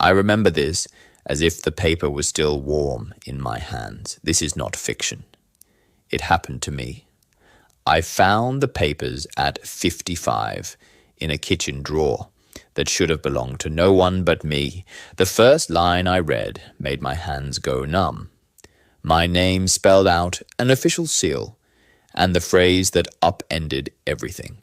I remember this as if the paper was still warm in my hands. This is not fiction. It happened to me. I found the papers at 55 in a kitchen drawer that should have belonged to no one but me. The first line I read made my hands go numb. My name spelled out an official seal, and the phrase that upended everything.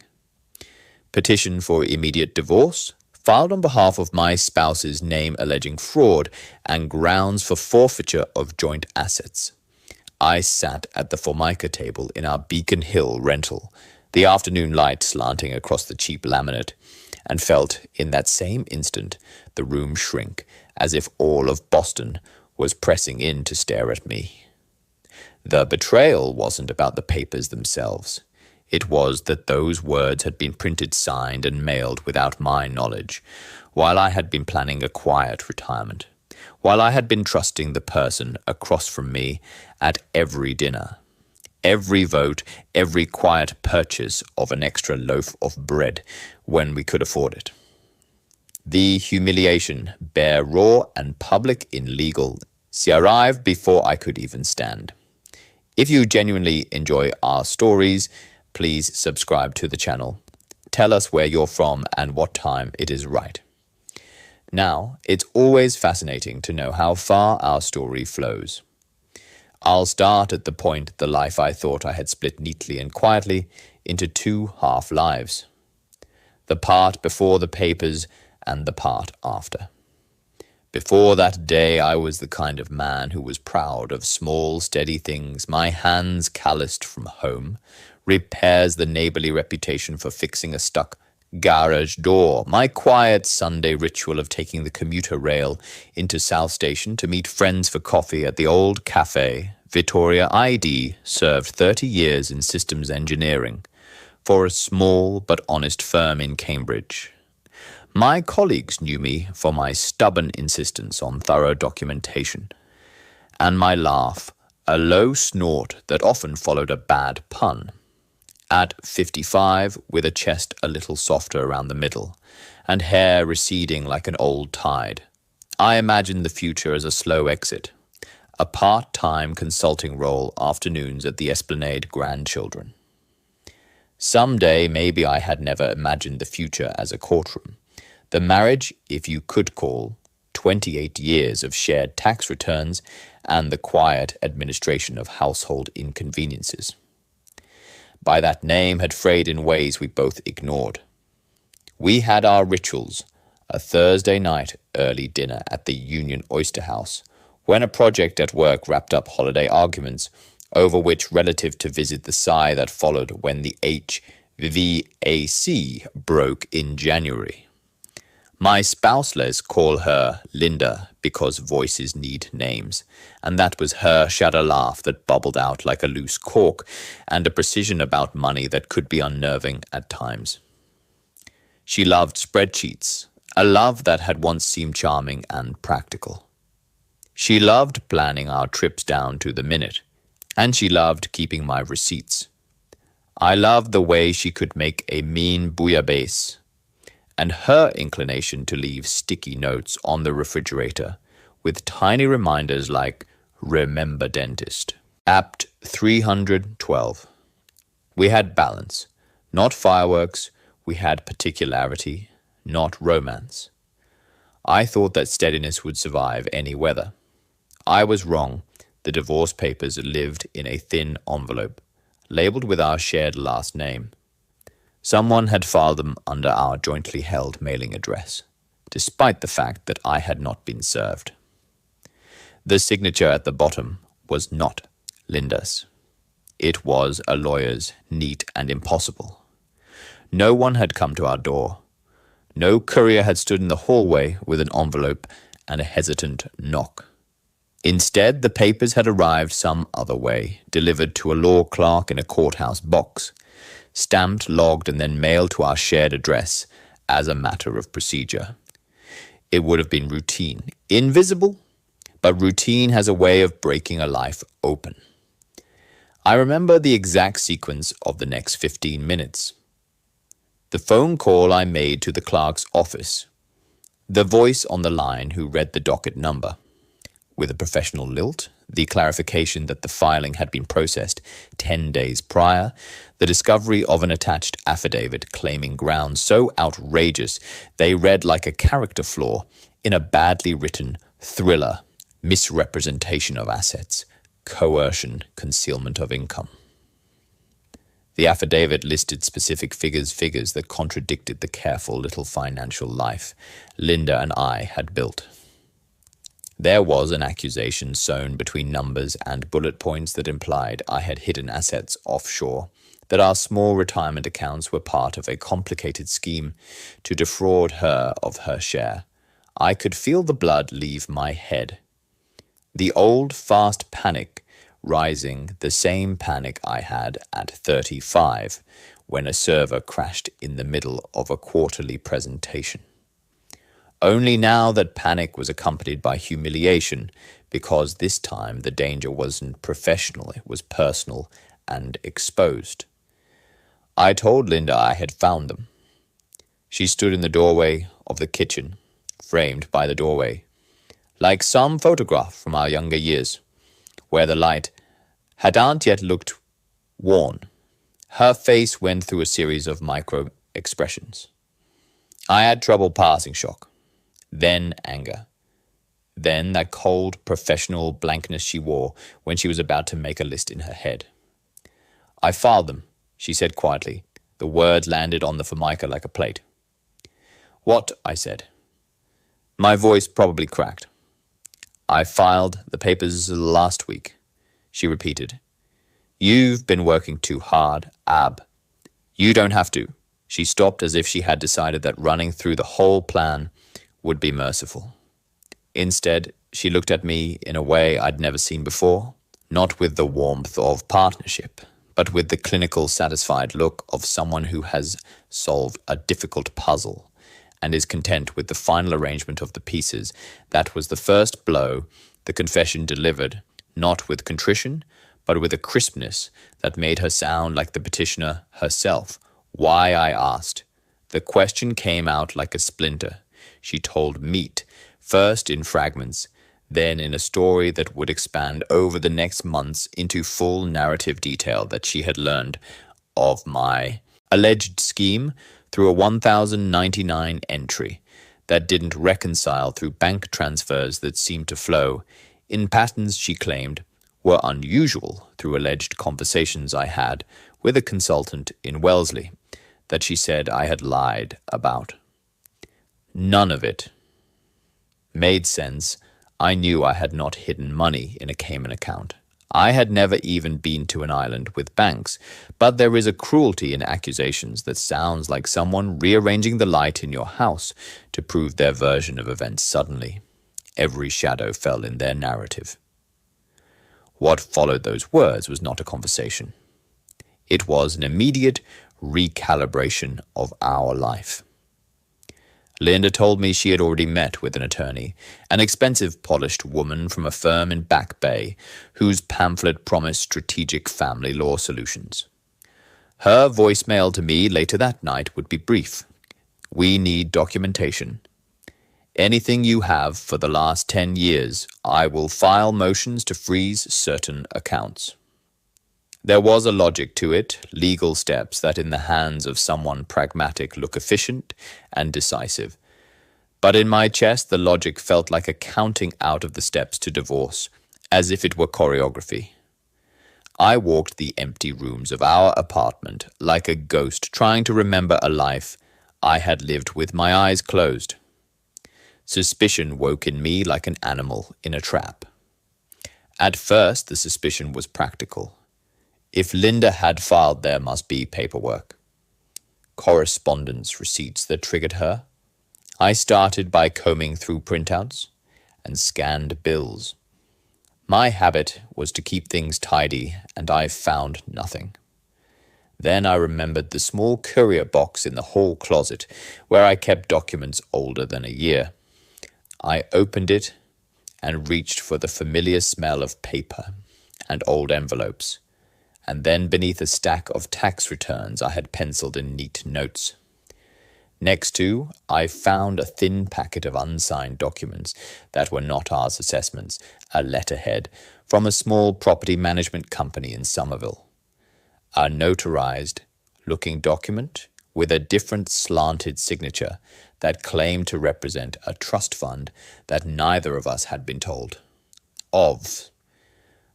Petition for immediate divorce, filed on behalf of my spouse's name alleging fraud, and grounds for forfeiture of joint assets. I sat at the Formica table in our Beacon Hill rental, the afternoon light slanting across the cheap laminate, and felt in that same instant the room shrink, as if all of Boston was pressing in to stare at me. The betrayal wasn't about the papers themselves. It was that those words had been printed, signed, and mailed without my knowledge, while I had been planning a quiet retirement, while I had been trusting the person across from me at every dinner, every vote, every quiet purchase of an extra loaf of bread when we could afford it. The humiliation, bare, raw, and public in legal, arrived before I could even stand. If you genuinely enjoy our stories, please subscribe to the channel. Tell us where you're from and what time it is right. Now, it's always fascinating to know how far our story flows. I'll start at the point the life I thought I had split neatly and quietly into two half-lives. The part before the papers and the part after. Before that day, I was the kind of man who was proud of small, steady things, my hands calloused from home, repairs the neighborly reputation for fixing a stuck garage door, my quiet Sunday ritual of taking the commuter rail into South Station to meet friends for coffee at the old cafe Vittoria ID served 30 years in systems engineering for a small but honest firm in Cambridge. My colleagues knew me for my stubborn insistence on thorough documentation, and my laugh, a low snort that often followed a bad pun. At 55, with a chest a little softer around the middle, and hair receding like an old tide, I imagined the future as a slow exit, a part-time consulting role afternoons at the Esplanade grandchildren. Someday, maybe I had never imagined the future as a courtroom. The marriage, if you could call, 28 years of shared tax returns, and the quiet administration of household inconveniences. By that name had frayed in ways we both ignored. We had our rituals, a Thursday night early dinner at the Union Oyster House, when a project at work wrapped up holiday arguments over which relative to visit the sigh that followed when the HVAC broke in January. My spouseless call her Linda because voices need names, and that was her shadow laugh that bubbled out like a loose cork, and a precision about money that could be unnerving at times. She loved spreadsheets, a love that had once seemed charming and practical. She loved planning our trips down to the minute, and she loved keeping my receipts. I loved the way she could make a mean bouillabaisse, and her inclination to leave sticky notes on the refrigerator with tiny reminders like, "Remember dentist." Apt 312. We had balance, not fireworks. We had particularity, not romance. I thought that steadiness would survive any weather. I was wrong. The divorce papers lived in a thin envelope, labeled with our shared last name. Someone had filed them under our jointly held mailing address, despite the fact that I had not been served. The signature at the bottom was not Linda's. It was a lawyer's, neat and impossible. No one had come to our door. No courier had stood in the hallway with an envelope and a hesitant knock. Instead, the papers had arrived some other way, delivered to a law clerk in a courthouse box, stamped, logged, and then mailed to our shared address as a matter of procedure. It would have been routine. Invisible, but routine has a way of breaking a life open. I remember the exact sequence of the next 15 minutes. The phone call I made to the clerk's office. The voice on the line who read the docket number. With a professional lilt, the clarification that the filing had been processed 10 days prior, the discovery of an attached affidavit claiming grounds so outrageous they read like a character flaw in a badly written thriller, misrepresentation of assets, coercion, concealment of income. The affidavit listed specific figures that contradicted the careful little financial life Linda and I had built. There was an accusation sewn between numbers and bullet points that implied I had hidden assets offshore, that our small retirement accounts were part of a complicated scheme to defraud her of her share. I could feel the blood leave my head. The old fast panic rising, the same panic I had at 35 when a server crashed in the middle of a quarterly presentation. Only now that panic was accompanied by humiliation, because this time the danger wasn't professional, it was personal and exposed. I told Linda I had found them. She stood in the doorway of the kitchen, framed by the doorway, like some photograph from our younger years, where the light hadn't yet looked worn. Her face went through a series of micro-expressions. I had trouble passing shock. Then anger. Then that cold, professional blankness she wore when she was about to make a list in her head. I filed them, she said quietly. The words landed on the formica like a plate. What? I said. My voice probably cracked. I filed the papers last week, she repeated. You've been working too hard, Ab. You don't have to. She stopped as if she had decided that running through the whole plan would be merciful. Instead, she looked at me in a way I'd never seen before, not with the warmth of partnership, but with the clinical, satisfied look of someone who has solved a difficult puzzle and is content with the final arrangement of the pieces. That was the first blow the confession delivered, not with contrition, but with a crispness that made her sound like the petitioner herself. Why, I asked. The question came out like a splinter. She told meat, first in fragments, then in a story that would expand over the next months into full narrative detail that she had learned of my alleged scheme through a 1099 entry that didn't reconcile through bank transfers that seemed to flow in patterns she claimed were unusual through alleged conversations I had with a consultant in Wellesley that she said I had lied about. None of it made sense. I knew I had not hidden money in a Cayman account. I had never even been to an island with banks, but there is a cruelty in accusations that sounds like someone rearranging the light in your house to prove their version of events suddenly. Every shadow fell in their narrative. What followed those words was not a conversation. It was an immediate recalibration of our life. Linda told me she had already met with an attorney, an expensive, polished woman from a firm in Back Bay, whose pamphlet promised strategic family law solutions. Her voicemail to me later that night would be brief. We need documentation. Anything you have for the last 10 years, I will file motions to freeze certain accounts. There was a logic to it, legal steps that in the hands of someone pragmatic look efficient and decisive. But in my chest, the logic felt like a counting out of the steps to divorce, as if it were choreography. I walked the empty rooms of our apartment like a ghost trying to remember a life I had lived with my eyes closed. Suspicion woke in me like an animal in a trap. At first, the suspicion was practical. If Linda had filed, there must be paperwork. Correspondence receipts that triggered her. I started by combing through printouts and scanned bills. My habit was to keep things tidy, and I found nothing. Then I remembered the small courier box in the hall closet where I kept documents older than a year. I opened it and reached for the familiar smell of paper and old envelopes, and then beneath a stack of tax returns I had penciled in neat notes. Next to, I found a thin packet of unsigned documents that were not ours assessments, a letterhead from a small property management company in Somerville. A notarized-looking document with a different slanted signature that claimed to represent a trust fund that neither of us had been told of.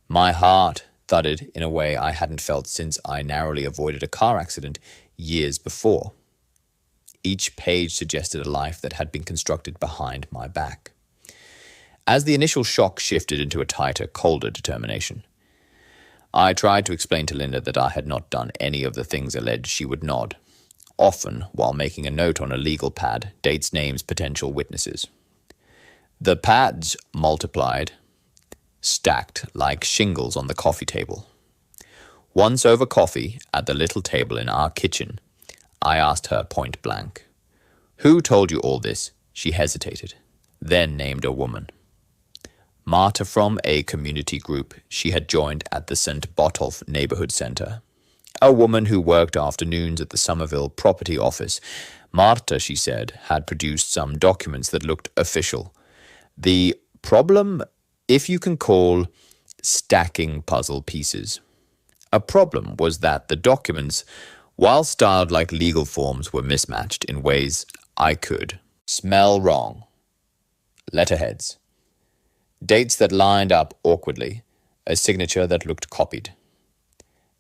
My heart thudded in a way I hadn't felt since I narrowly avoided a car accident years before. Each page suggested a life that had been constructed behind my back. As the initial shock shifted into a tighter, colder determination, I tried to explain to Linda that I had not done any of the things alleged. She would nod, often while making a note on a legal pad, dates, names, potential witnesses. The pads multiplied, stacked like shingles on the coffee table. Once over coffee at the little table in our kitchen, I asked her point blank, "Who told you all this?" She hesitated, then named a woman. Marta from a community group she had joined at the St. Botolph Neighborhood Center. A woman who worked afternoons at the Somerville property office. Marta, she said, had produced some documents that looked official. The problem, if you can call stacking puzzle pieces. A problem was that the documents, while styled like legal forms, were mismatched in ways I could smell wrong. Letterheads. Dates that lined up awkwardly, a signature that looked copied.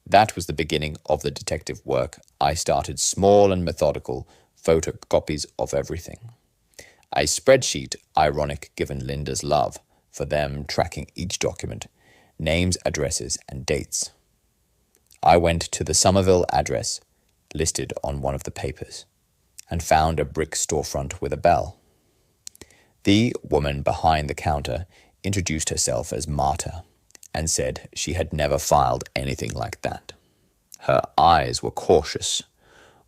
That was the beginning of the detective work. I started small and methodical photocopies of everything. A spreadsheet, ironic given Linda's love for them tracking each document, names, addresses, and dates. I went to the Somerville address listed on one of the papers and found a brick storefront with a bell. The woman behind the counter introduced herself as Marta and said she had never filed anything like that. Her eyes were cautious,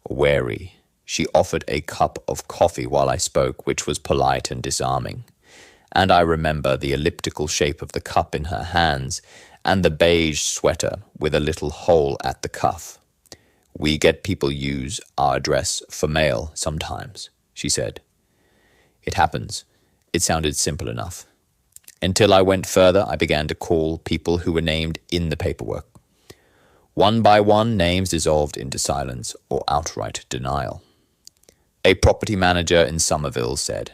wary. She offered a cup of coffee while I spoke, which was polite and disarming. And I remember the elliptical shape of the cup in her hands and the beige sweater with a little hole at the cuff. "We get people use our address for mail sometimes," she said. It happens. It sounded simple enough. Until I went further, I began to call people who were named in the paperwork. One by one, names dissolved into silence or outright denial. A property manager in Somerville said,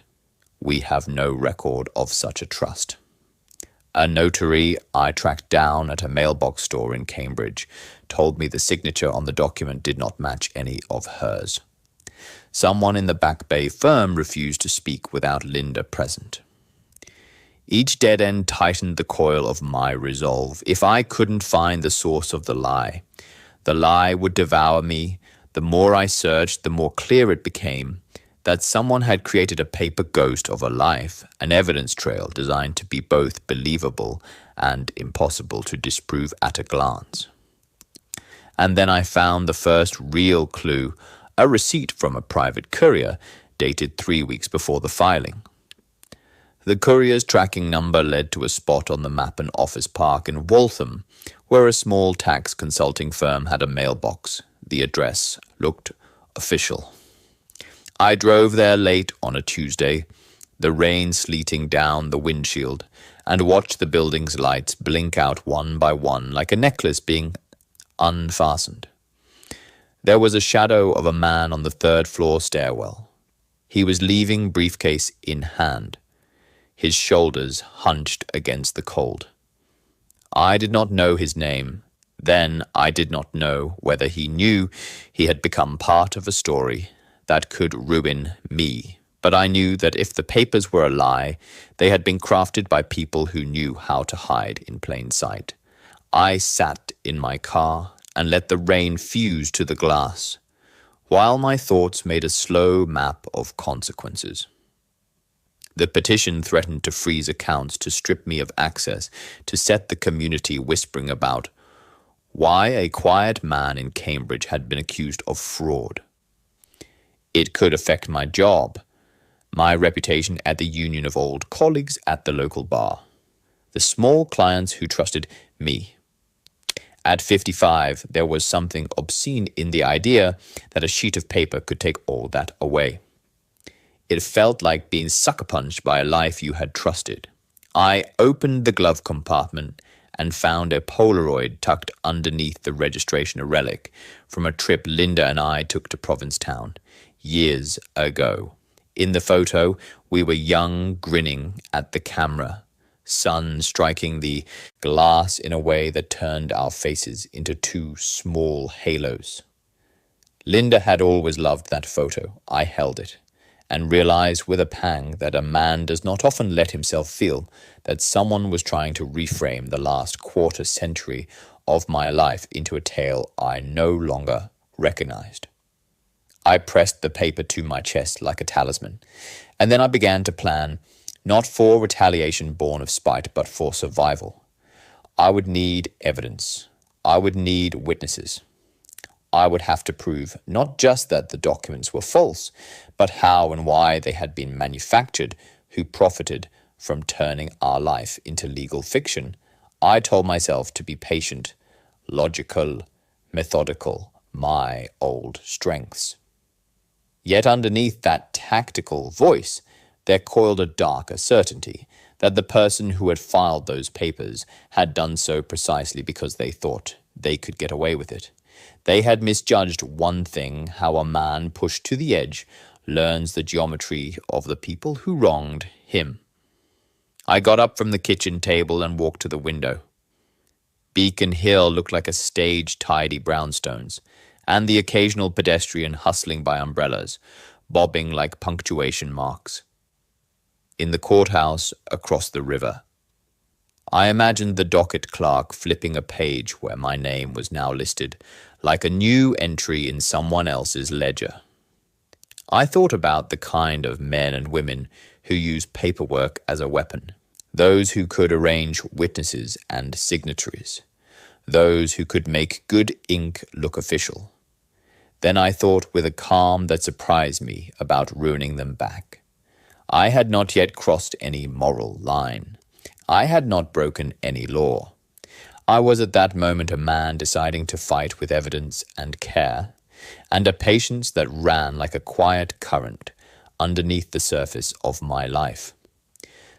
"We have no record of such a trust." A notary I tracked down at a mailbox store in Cambridge told me the signature on the document did not match any of hers. Someone in the Back Bay firm refused to speak without Linda present. Each dead end tightened the coil of my resolve. If I couldn't find the source of the lie would devour me. The more I searched, the more clear it became that someone had created a paper ghost of a life, an evidence trail designed to be both believable and impossible to disprove at a glance. And then I found the first real clue, a receipt from a private courier dated 3 weeks before the filing. The courier's tracking number led to a spot on the Mappin Office Park in Waltham, where a small tax consulting firm had a mailbox. The address looked official. I drove there late on a Tuesday, the rain sleeting down the windshield, and watched the building's lights blink out one by one like a necklace being unfastened. There was a shadow of a man on the third-floor stairwell. He was leaving, briefcase in hand, his shoulders hunched against the cold. I did not know his name. Then I did not know whether he knew he had become part of a story that could ruin me. But I knew that if the papers were a lie, they had been crafted by people who knew how to hide in plain sight. I sat in my car and let the rain fuse to the glass, while my thoughts made a slow map of consequences. The petition threatened to freeze accounts, to strip me of access, to set the community whispering about why a quiet man in Cambridge had been accused of fraud. It could affect my job, my reputation at the union of old colleagues at the local bar, the small clients who trusted me. At 55, there was something obscene in the idea that a sheet of paper could take all that away. It felt like being sucker-punched by a life you had trusted. I opened the glove compartment and found a Polaroid tucked underneath the registration, a relic from a trip Linda and I took to Provincetown years ago. In the photo, we were young, grinning at the camera, sun striking the glass in a way that turned our faces into two small halos. Linda had always loved that photo. I held it and realized with a pang that a man does not often let himself feel that someone was trying to reframe the last quarter century of my life into a tale I no longer recognized. I pressed the paper to my chest like a talisman, and then I began to plan, not for retaliation born of spite, but for survival. I would need evidence. I would need witnesses. I would have to prove not just that the documents were false, but how and why they had been manufactured, who profited from turning our life into legal fiction. I told myself to be patient, logical, methodical, my old strengths. Yet underneath that tactical voice, there coiled a darker certainty that the person who had filed those papers had done so precisely because they thought they could get away with it. They had misjudged one thing, how a man pushed to the edge learns the geometry of the people who wronged him. I got up from the kitchen table and walked to the window. Beacon Hill looked like a stage tidy brownstones, and the occasional pedestrian hustling by umbrellas, bobbing like punctuation marks. In the courthouse across the river, I imagined the docket clerk flipping a page where my name was now listed, like a new entry in someone else's ledger. I thought about the kind of men and women who use paperwork as a weapon, those who could arrange witnesses and signatories, those who could make good ink look official. Then I thought with a calm that surprised me about ruining them back. I had not yet crossed any moral line. I had not broken any law. I was at that moment a man deciding to fight with evidence and care, and a patience that ran like a quiet current underneath the surface of my life.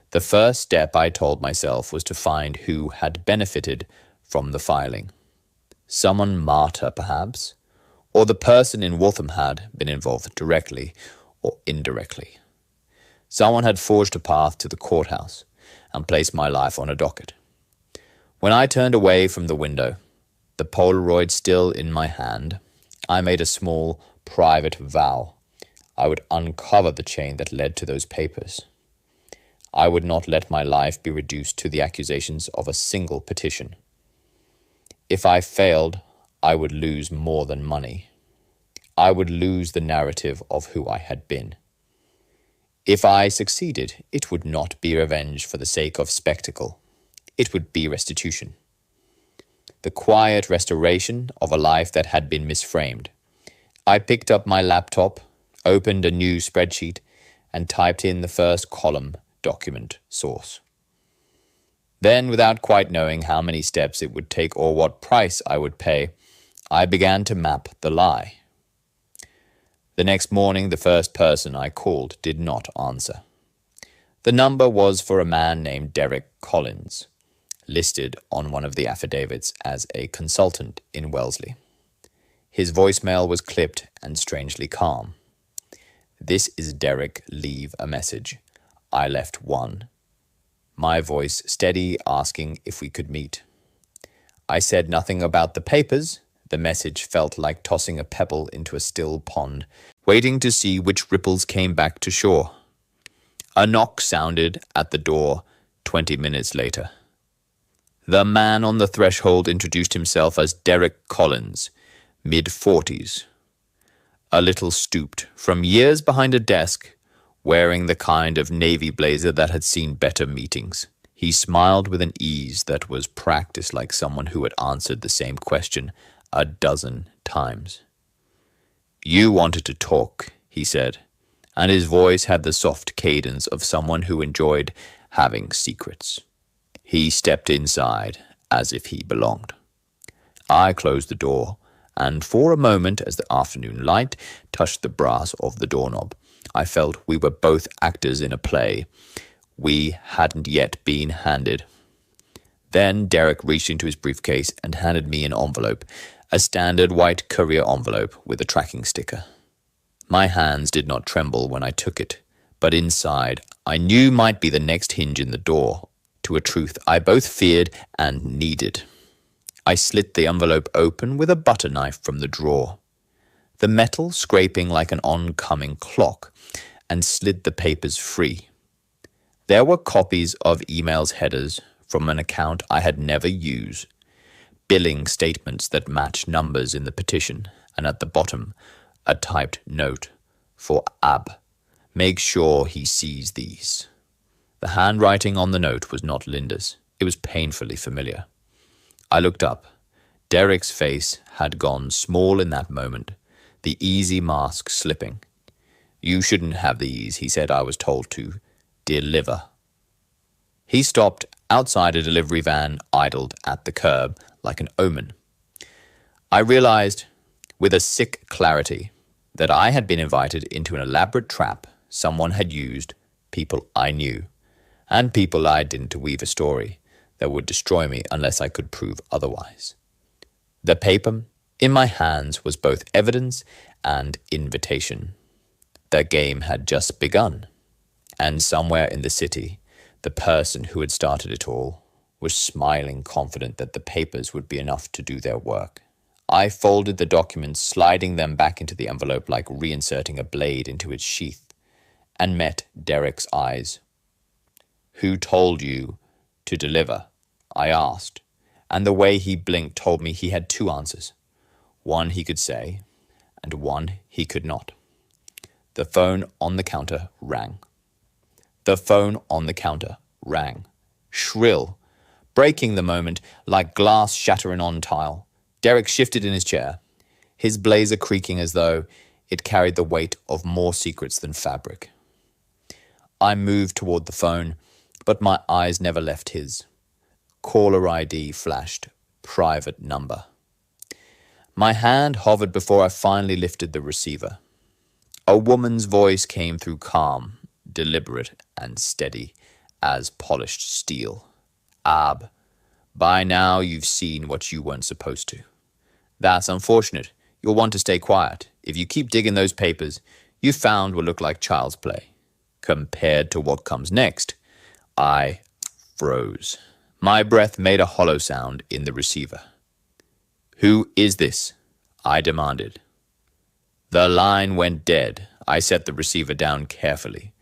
The first step, I told myself, was to find who had benefited from the filing. Someone martyr, perhaps, or the person in Waltham had been involved directly or indirectly. Someone had forged a path to the courthouse and placed my life on a docket. When I turned away from the window, the Polaroid still in my hand, I made a small, private vow. I would uncover the chain that led to those papers. I would not let my life be reduced to the accusations of a single petition. If I failed, I would lose more than money. I would lose the narrative of who I had been. If I succeeded, it would not be revenge for the sake of spectacle. It would be restitution. The quiet restoration of a life that had been misframed. I picked up my laptop, opened a new spreadsheet, and typed in the first column document source. Then, without quite knowing how many steps it would take or what price I would pay, I began to map the lie. The next morning, the first person I called did not answer. The number was for a man named Derek Collins, listed on one of the affidavits as a consultant in Wellesley. His voicemail was clipped and strangely calm. "This is Derek, leave a message. I left one." My voice steady, asking if we could meet. I said nothing about the papers. The message felt like tossing a pebble into a still pond, waiting to see which ripples came back to shore. A knock sounded at the door 20 minutes later. The man on the threshold introduced himself as Derek Collins, mid-40s. A little stooped, from years behind a desk, wearing the kind of navy blazer that had seen better meetings. He smiled with an ease that was practiced, like someone who had answered the same question a dozen times. "You wanted to talk," he said, and his voice had the soft cadence of someone who enjoyed having secrets. He stepped inside as if he belonged. I closed the door, and for a moment, as the afternoon light touched the brass of the doorknob, I felt we were both actors in a play we hadn't yet been handed. Then Derek reached into his briefcase and handed me an envelope, a standard white courier envelope with a tracking sticker. My hands did not tremble when I took it, but inside I knew might be the next hinge in the door to a truth I both feared and needed. I slit the envelope open with a butter knife from the drawer, the metal scraping like an oncoming clock, and slid the papers free. There were copies of emails headers from an account I had never used, billing statements that matched numbers in the petition, and at the bottom, a typed note for Ab. Make sure he sees these. The handwriting on the note was not Linda's. It was painfully familiar. I looked up. Derek's face had gone small in that moment, the easy mask slipping. You shouldn't have these, he said. I was told to deliver. He stopped outside a delivery van idled at the curb like an omen. I realized with a sick clarity that I had been invited into an elaborate trap someone had used, people I knew, and people I didn't, to weave a story that would destroy me unless I could prove otherwise. The paper in my hands was both evidence and invitation. The game had just begun, and somewhere in the city, the person who had started it all was smiling, confident that the papers would be enough to do their work. I folded the documents, sliding them back into the envelope like reinserting a blade into its sheath, and met Derek's eyes. Who told you to deliver? I asked, and the way he blinked told me he had two answers. One he could say, and one he could not. The phone on the counter rang. The phone on the counter rang, shrill, breaking the moment like glass shattering on tile. Derek shifted in his chair, his blazer creaking as though it carried the weight of more secrets than fabric. I moved toward the phone, but my eyes never left his. Caller ID flashed, private number. My hand hovered before I finally lifted the receiver. A woman's voice came through, calm, deliberate, and steady as polished steel. Ab, by now you've seen what you weren't supposed to. That's unfortunate. You'll want to stay quiet. If you keep digging those papers, you found what looked like child's play. Compared to what comes next, I froze. My breath made a hollow sound in the receiver. Who is this? I demanded. The line went dead. I set the receiver down carefully,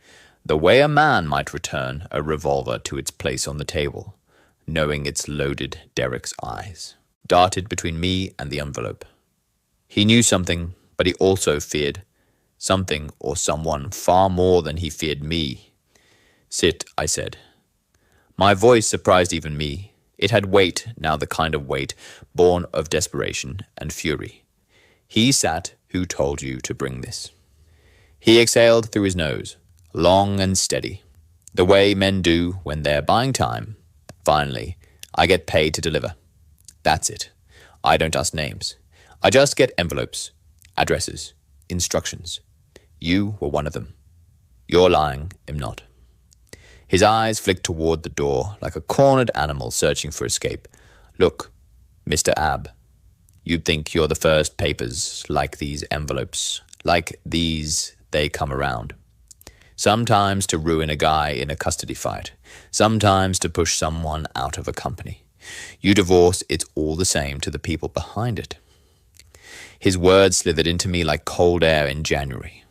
the way a man might return a revolver to its place on the table, knowing it's loaded. Derek's eyes darted between me and the envelope. He knew something, but he also feared something or someone far more than he feared me. Sit, I said. My voice surprised even me. It had weight, now the kind of weight born of desperation and fury. He sat. Who told you to bring this? He exhaled through his nose, long and steady, the way men do when they're buying time. Finally, I get paid to deliver. That's it. I don't ask names. I just get envelopes, addresses, instructions. You were one of them. You're lying, am not. His eyes flicked toward the door like a cornered animal searching for escape. Look, Mr. Ab, you'd think you're the first papers, like these envelopes. Like these, they come around. Sometimes to ruin a guy in a custody fight. Sometimes to push someone out of a company. You divorce, it's all the same to the people behind it. His words slithered into me like cold air in January.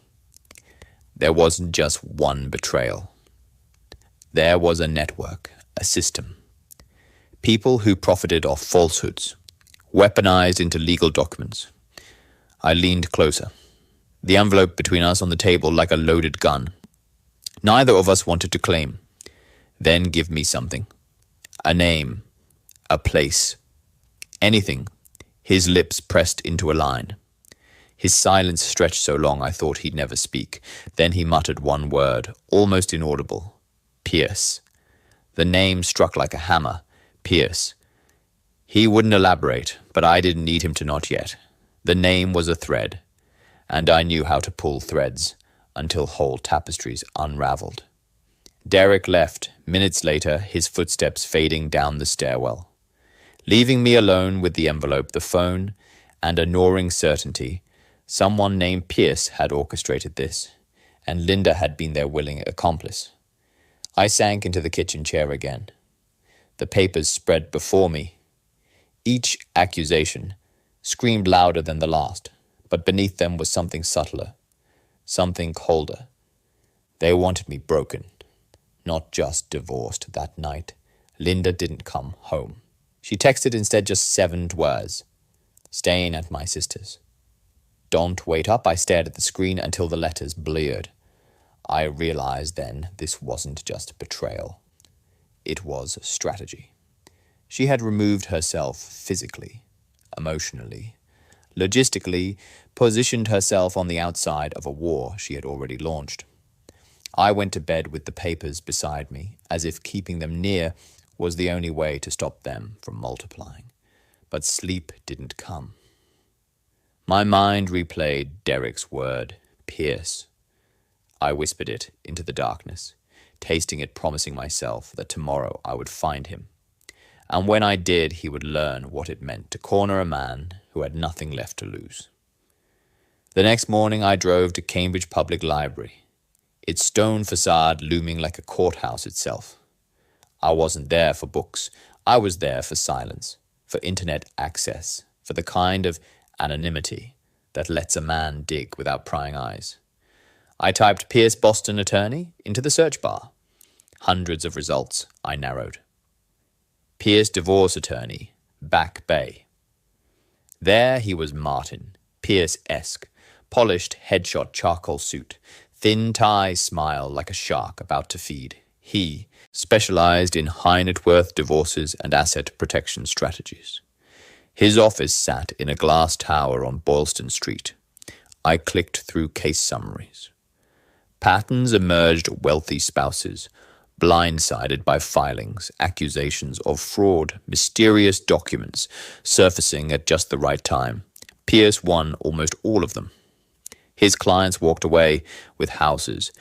There wasn't just one betrayal. There was a network, a system. People who profited off falsehoods, weaponized into legal documents. I leaned closer, the envelope between us on the table like a loaded gun. Neither of us wanted to claim. Then give me something. A name, a place, anything. His lips pressed into a line. His silence stretched so long I thought he'd never speak. Then he muttered one word, almost inaudible. Pierce. The name struck like a hammer. Pierce. He wouldn't elaborate, but I didn't need him to not yet. The name was a thread, and I knew how to pull threads until whole tapestries unraveled. Derek left, minutes later, his footsteps fading down the stairwell, leaving me alone with the envelope, the phone, and a gnawing certainty someone named Pierce had orchestrated this, and Linda had been their willing accomplice. I sank into the kitchen chair again. The papers spread before me. Each accusation screamed louder than the last, but beneath them was something subtler, something colder. They wanted me broken, not just divorced that night. Linda didn't come home. She texted instead just 7 words. Staying at my sister's. Don't wait up. I stared at the screen until the letters bleared. I realized then this wasn't just betrayal. It was strategy. She had removed herself physically, emotionally, logistically, positioned herself on the outside of a war she had already launched. I went to bed with the papers beside me, as if keeping them near was the only way to stop them from multiplying. But sleep didn't come. My mind replayed Derek's word, Pierce. I whispered it into the darkness, tasting it, promising myself that tomorrow I would find him. And when I did, he would learn what it meant to corner a man who had nothing left to lose. The next morning I drove to Cambridge Public Library, its stone facade looming like a courthouse itself. I wasn't there for books. I was there for silence, for internet access, for the kind of anonymity that lets a man dig without prying eyes. I typed Pierce Boston Attorney into the search bar. Hundreds of results I narrowed. Pierce Divorce Attorney, Back Bay. There he was Martin, Pierce-esque, polished headshot charcoal suit, thin tie smile like a shark about to feed. He specialized in high net worth divorces and asset protection strategies. His office sat in a glass tower on Boylston Street. I clicked through case summaries. Patterns emerged: wealthy spouses, blindsided by filings, accusations of fraud, mysterious documents surfacing at just the right time. Pierce won almost all of them. His clients walked away with houses,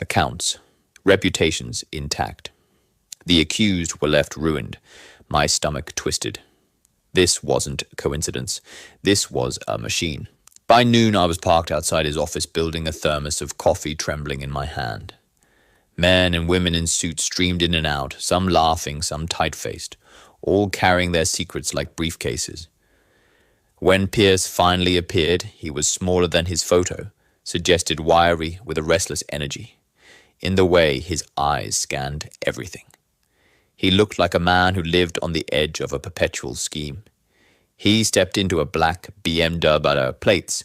accounts, reputations intact. The accused were left ruined. My stomach twisted. This wasn't a coincidence. This was a machine. By noon, I was parked outside his office building, a thermos of coffee trembling in my hand. Men and women in suits streamed in and out, some laughing, some tight-faced, all carrying their secrets like briefcases. When Pierce finally appeared, he was smaller than his photo, suggested wiry with a restless energy, in the way his eyes scanned everything. He looked like a man who lived on the edge of a perpetual scheme. He stepped into a black BMW plates,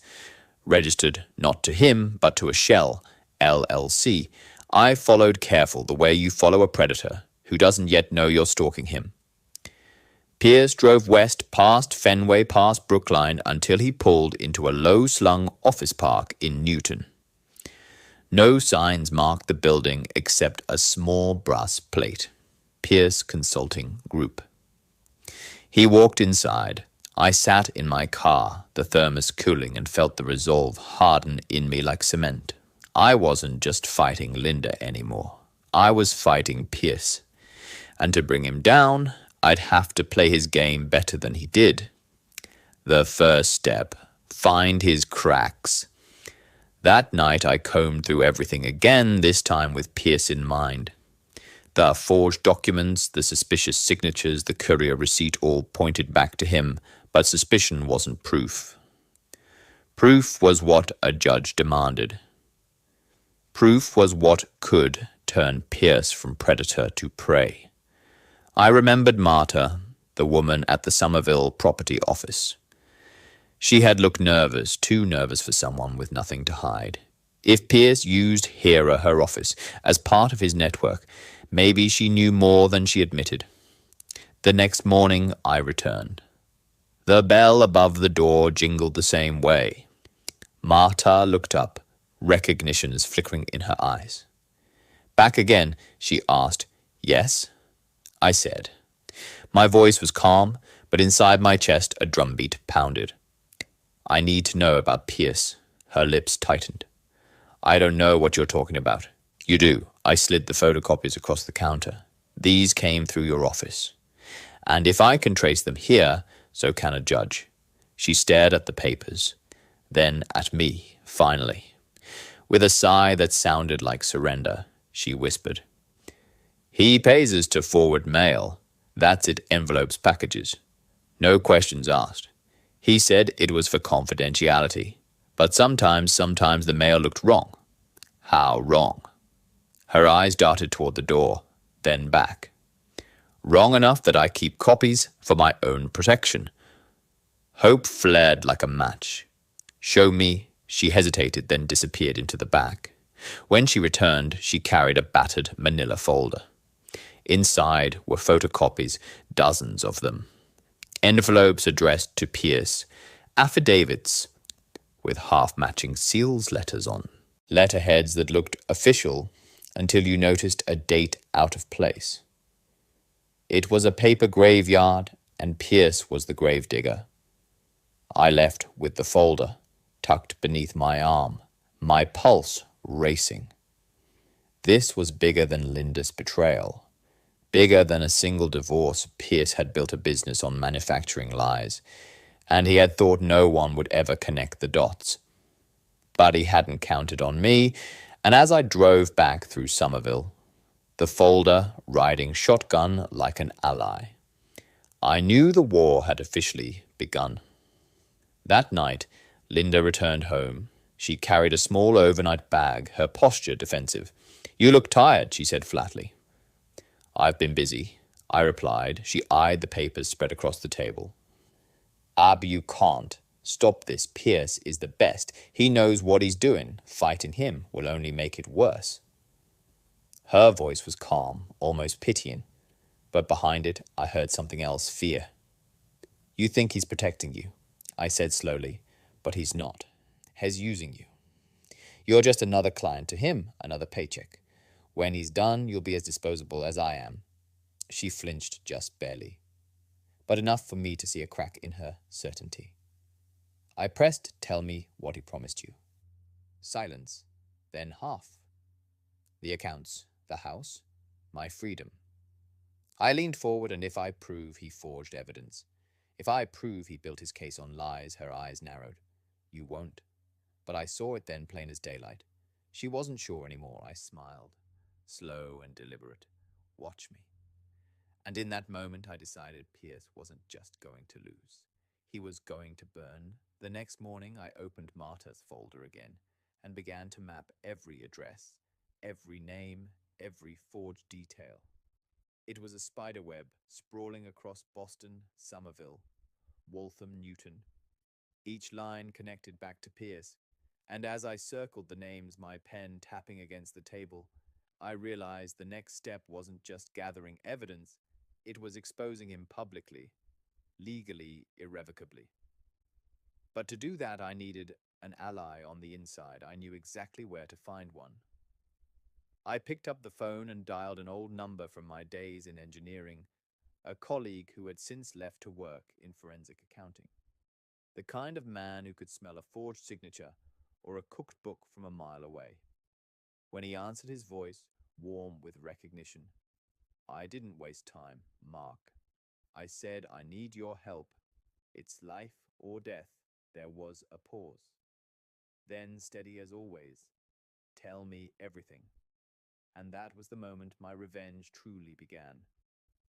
registered not to him, but to a Shell, LLC. I followed careful, the way you follow a predator who doesn't yet know you're stalking him. Pierce drove west past Fenway, past Brookline, until he pulled into a low-slung office park in Newton. No signs marked the building except a small brass plate. Pierce Consulting Group. He walked inside. I sat in my car, the thermos cooling, and felt the resolve harden in me like cement. I wasn't just fighting Linda anymore. I was fighting Pierce. And to bring him down, I'd have to play his game better than he did. The first step, find his cracks. That night I combed through everything again, this time with Pierce in mind. The forged documents, the suspicious signatures, the courier receipt all pointed back to him, but suspicion wasn't proof. Proof was what a judge demanded. Proof was what could turn Pierce from predator to prey. I remembered Marta, the woman at the Somerville property office. She had looked nervous, too nervous for someone with nothing to hide. If Pierce used Hera, her office, as part of his network, maybe she knew more than she admitted. The next morning I returned. The bell above the door jingled the same way. Marta looked up, recognitions flickering in her eyes. Back again, she asked. Yes? I said. My voice was calm, But inside my chest, a drumbeat pounded. I need to know about Pierce. Her lips tightened. I don't know what you're talking about. You do. I slid the photocopies across the counter. These came through your office. And if I can trace them here, so can a judge. She stared at the papers, then at me, finally. With a sigh that sounded like surrender, she whispered, He pays us to forward mail. That's it, envelopes, packages. No questions asked. He said it was for confidentiality. But sometimes the mail looked wrong. How wrong? Her eyes darted toward the door, then back. Wrong enough that I keep copies for my own protection. Hope flared like a match. Show me. She hesitated, then disappeared into the back. When she returned, she carried a battered manila folder. Inside were photocopies, dozens of them. Envelopes addressed to Pierce, affidavits with half-matching seals letters on. Letterheads that looked official until you noticed a date out of place. It was a paper graveyard, and Pierce was the gravedigger. I left with the folder, tucked beneath my arm, my pulse racing. This was bigger than Linda's betrayal. Bigger than a single divorce, Pierce had built a business on manufacturing lies, and he had thought no one would ever connect the dots. But he hadn't counted on me, and as I drove back through Somerville, the folder riding shotgun like an ally, I knew the war had officially begun. That night, Linda returned home. She carried a small overnight bag, her posture defensive. You look tired, she said flatly. I've been busy, I replied. She eyed the papers spread across the table. But you can't. Stop this. Pierce is the best. He knows what he's doing. Fighting him will only make it worse. Her voice was calm, almost pitying. But behind it, I heard something else, fear. You think he's protecting you, I said slowly, but he's not. He's using you. You're just another client to him, another paycheck. When he's done, you'll be as disposable as I am. She flinched just barely, but enough for me to see a crack in her certainty. I pressed, tell me what he promised you. Silence, then half. The accounts, the house, my freedom. I leaned forward, and if I prove he forged evidence, if I prove he built his case on lies, her eyes narrowed. You won't. But I saw it then plain as daylight. She wasn't sure anymore. I smiled, slow and deliberate. Watch me. And in that moment, I decided Pierce wasn't just going to lose. He was going to burn. The next morning, I opened Marta's folder again and began to map every address, every name, every forged detail. It was a spider web sprawling across Boston, Somerville, Waltham, Newton. Each line connected back to Pierce, and as I circled the names, my pen tapping against the table, I realized the next step wasn't just gathering evidence, it was exposing him publicly, legally, irrevocably. But to do that, I needed an ally on the inside. I knew exactly where to find one. I picked up the phone and dialed an old number from my days in engineering, a colleague who had since left to work in forensic accounting. The kind of man who could smell a forged signature or a cooked book from a mile away. When he answered, his voice warm with recognition. I didn't waste time, Mark. I said, I need your help. It's life or death. There was a pause. Then, steady as always, tell me everything. And that was the moment my revenge truly began.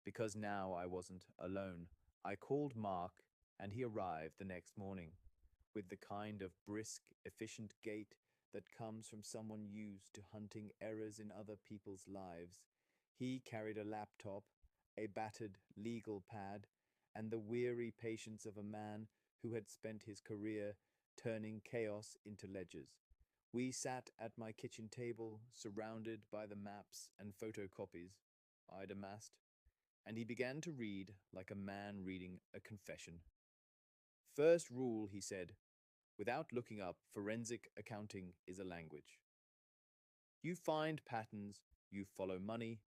Because now I wasn't alone. I called Mark, and he arrived the next morning, with the kind of brisk, efficient gait that comes from someone used to hunting errors in other people's lives. He carried a laptop, a battered legal pad, and the weary patience of a man who had spent his career turning chaos into ledgers. We sat at my kitchen table, surrounded by the maps and photocopies I'd amassed, and he began to read like a man reading a confession. First rule, he said, without looking up, forensic accounting is a language. You find patterns, you follow money.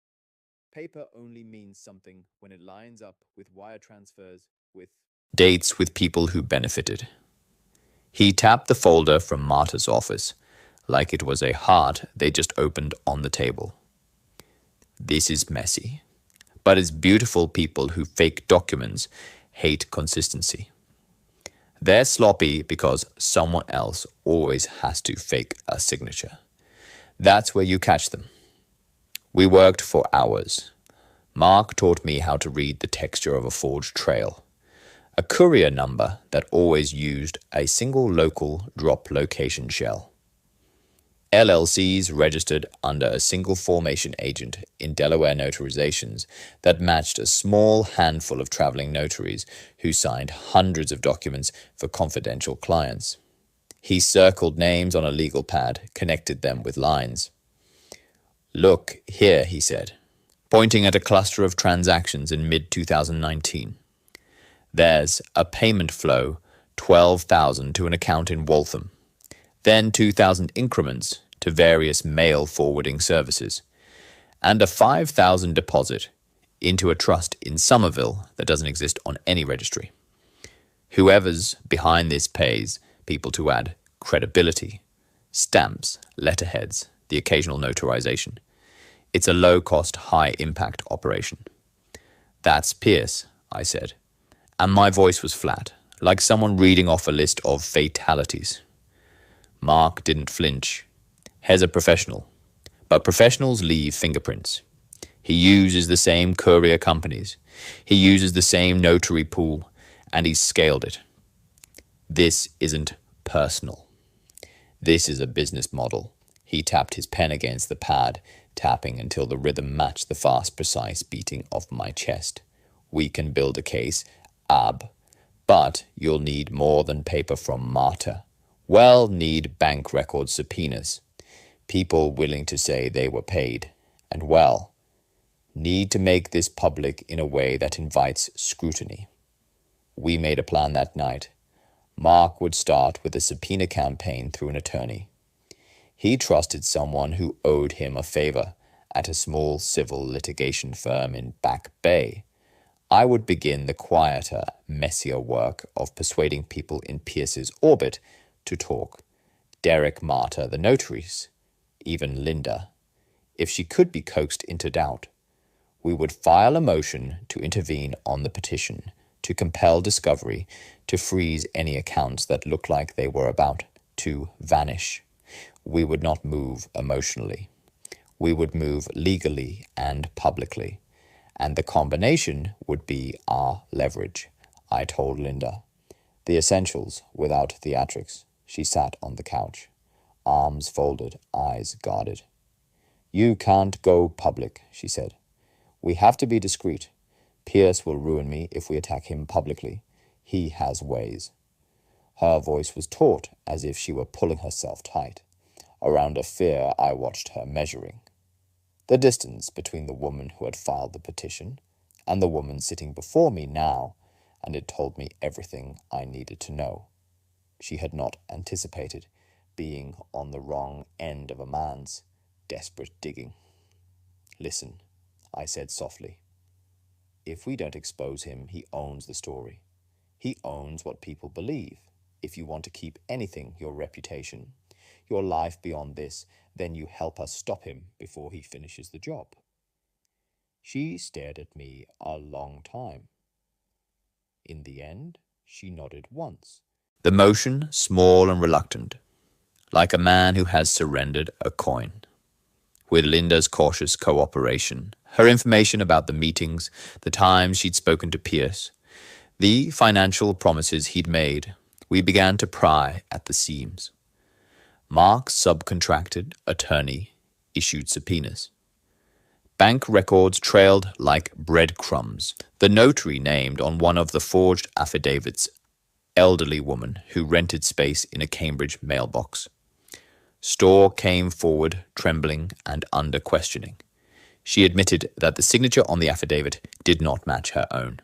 Paper only means something when it lines up with wire transfers, with dates with people who benefited. He tapped the folder from Marta's office, like it was a heart they just opened on the table. This is messy, but it's beautiful. People who fake documents hate consistency. They're sloppy because someone else always has to fake a signature. That's where you catch them. We worked for hours. Mark taught me how to read the texture of a forged trail, a courier number that always used a single local drop location shell. LLCs registered under a single formation agent in Delaware notarizations that matched a small handful of traveling notaries who signed hundreds of documents for confidential clients. He circled names on a legal pad, connected them with lines. Look here, he said, pointing at a cluster of transactions in mid-2019. There's a payment flow, $12,000 to an account in Waltham, then 2,000 increments to various mail forwarding services, and a $5,000 deposit into a trust in Somerville that doesn't exist on any registry. Whoever's behind this pays people to add credibility, stamps, letterheads, the occasional notarization. It's a low-cost, high-impact operation. That's Pierce, I said, and my voice was flat, like someone reading off a list of fatalities. Mark didn't flinch. He's a professional, but professionals leave fingerprints. He uses the same courier companies. He uses the same notary pool, and he's scaled it. This isn't personal. This is a business model. He tapped his pen against the pad, tapping until the rhythm matched the fast, precise beating of my chest. We can build a case, but you'll need more than paper from Marta. We'll need bank record subpoenas, people willing to say they were paid, and need to make this public in a way that invites scrutiny. We made a plan that night. Mark would start with a subpoena campaign through an attorney. He trusted someone who owed him a favor at a small civil litigation firm in Back Bay. I would begin the quieter, messier work of persuading people in Pierce's orbit to talk. Derek, Marta, the notaries, even Linda, if she could be coaxed into doubt. We would file a motion to intervene on the petition, to compel discovery, to freeze any accounts that looked like they were about to vanish. We would not move emotionally. We would move legally and publicly. And the combination would be our leverage, I told Linda. The essentials without theatrics. She sat on the couch, arms folded, eyes guarded. You can't go public, she said. We have to be discreet. Pierce will ruin me if we attack him publicly. He has ways. Her voice was taut, as if she were pulling herself tight. Around a fear I watched her measuring. The distance between the woman who had filed the petition and the woman sitting before me now, and it told me everything I needed to know. She had not anticipated being on the wrong end of a man's desperate digging. Listen, I said softly. If we don't expose him, he owns the story. He owns what people believe. If you want to keep anything, your reputation, your life beyond this, then you help us stop him before he finishes the job. She stared at me a long time. In the end, she nodded once. The motion, small and reluctant, like a man who has surrendered a coin. With Linda's cautious cooperation, her information about the meetings, the times she'd spoken to Pierce, the financial promises he'd made, we began to pry at the seams. Mark's subcontracted attorney issued subpoenas. Bank records trailed like breadcrumbs. The notary named on one of the forged affidavits, elderly woman who rented space in a Cambridge mailbox. Storr came forward, trembling and under questioning. She admitted that the signature on the affidavit did not match her own.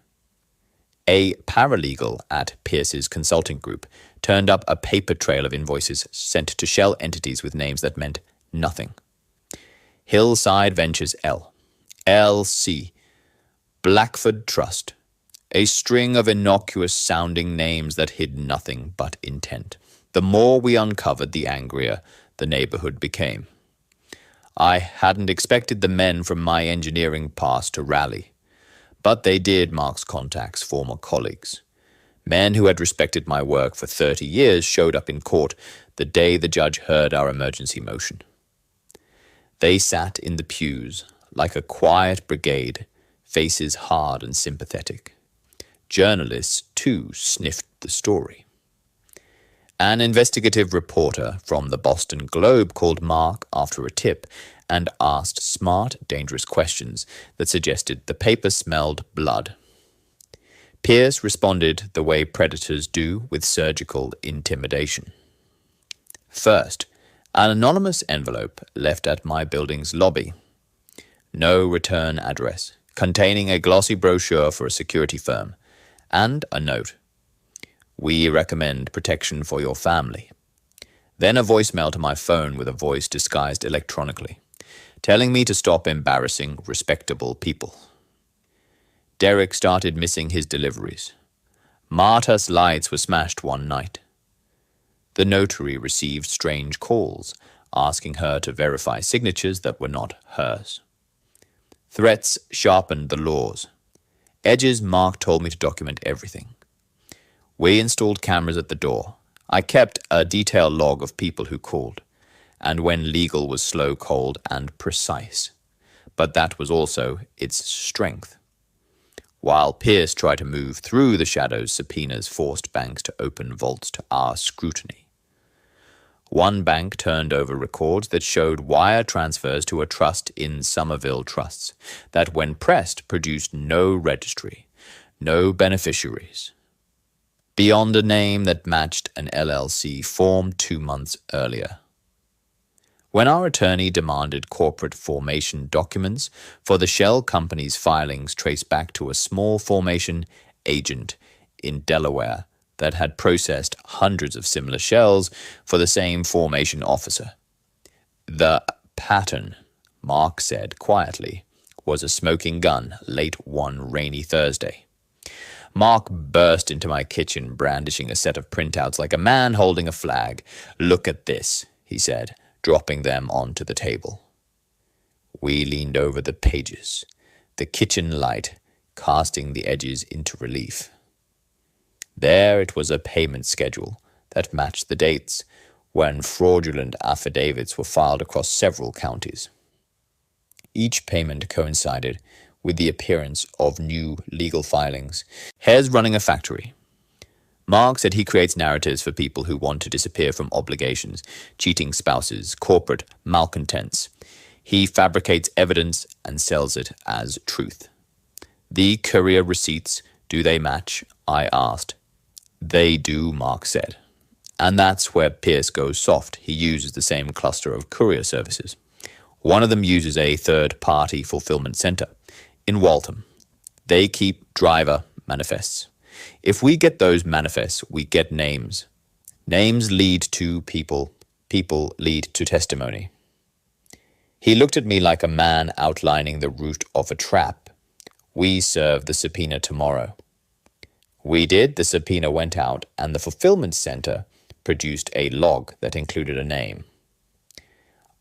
A paralegal at Pierce's consulting group turned up a paper trail of invoices sent to shell entities with names that meant nothing. Hillside Ventures LC, Blackford Trust, A string of innocuous-sounding names that hid nothing but intent. The more we uncovered, the angrier the neighborhood became. I hadn't expected the men from my engineering past to rally, but they did. Mark's contacts, former colleagues. Men who had respected my work for 30 years showed up in court the day the judge heard our emergency motion. They sat in the pews like a quiet brigade, faces hard and sympathetic. Journalists, too, sniffed the story. An investigative reporter from the Boston Globe called Mark after a tip and asked smart, dangerous questions that suggested the paper smelled blood. Pierce responded the way predators do, with surgical intimidation. First, an anonymous envelope left at my building's lobby. No return address, containing a glossy brochure for a security firm, and a note. We recommend protection for your family. Then a voicemail to my phone with a voice disguised electronically, telling me to stop embarrassing respectable people. Derek started missing his deliveries. Marta's lights were smashed one night. The notary received strange calls, asking her to verify signatures that were not hers. Threats sharpened the laws. Edges Mark told me to document everything. We installed cameras at the door. I kept a detailed log of people who called, and when legal was slow, cold, and precise. But that was also its strength. While Pierce tried to move through the shadows, subpoenas forced banks to open vaults to our scrutiny. One bank turned over records that showed wire transfers to a trust in Somerville Trusts that, when pressed, produced no registry, no beneficiaries, beyond a name that matched an LLC formed 2 months earlier. When our attorney demanded corporate formation documents for the shell company's filings traced back to a small formation agent in Delaware that had processed hundreds of similar shells for the same formation officer. The pattern, Mark said quietly, was a smoking gun late one rainy Thursday. Mark burst into my kitchen, brandishing a set of printouts like a man holding a flag. "Look at this," he said, dropping them onto the table. We leaned over the pages, the kitchen light casting the edges into relief. There it was, a payment schedule that matched the dates when fraudulent affidavits were filed across several counties. Each payment coincided with the appearance of new legal filings. Hare's running a factory. Mark said he creates narratives for people who want to disappear from obligations, cheating spouses, corporate malcontents. He fabricates evidence and sells it as truth. The courier receipts, do they match? I asked. They do, Mark said. And that's where Pierce goes soft. He uses the same cluster of courier services. One of them uses a third-party fulfillment center in Waltham. They keep driver manifests. If we get those manifests, we get names. Names lead to people. People lead to testimony. He looked at me like a man outlining the route of a trap. We serve the subpoena tomorrow. We did. The subpoena went out, and the fulfillment center produced a log that included a name.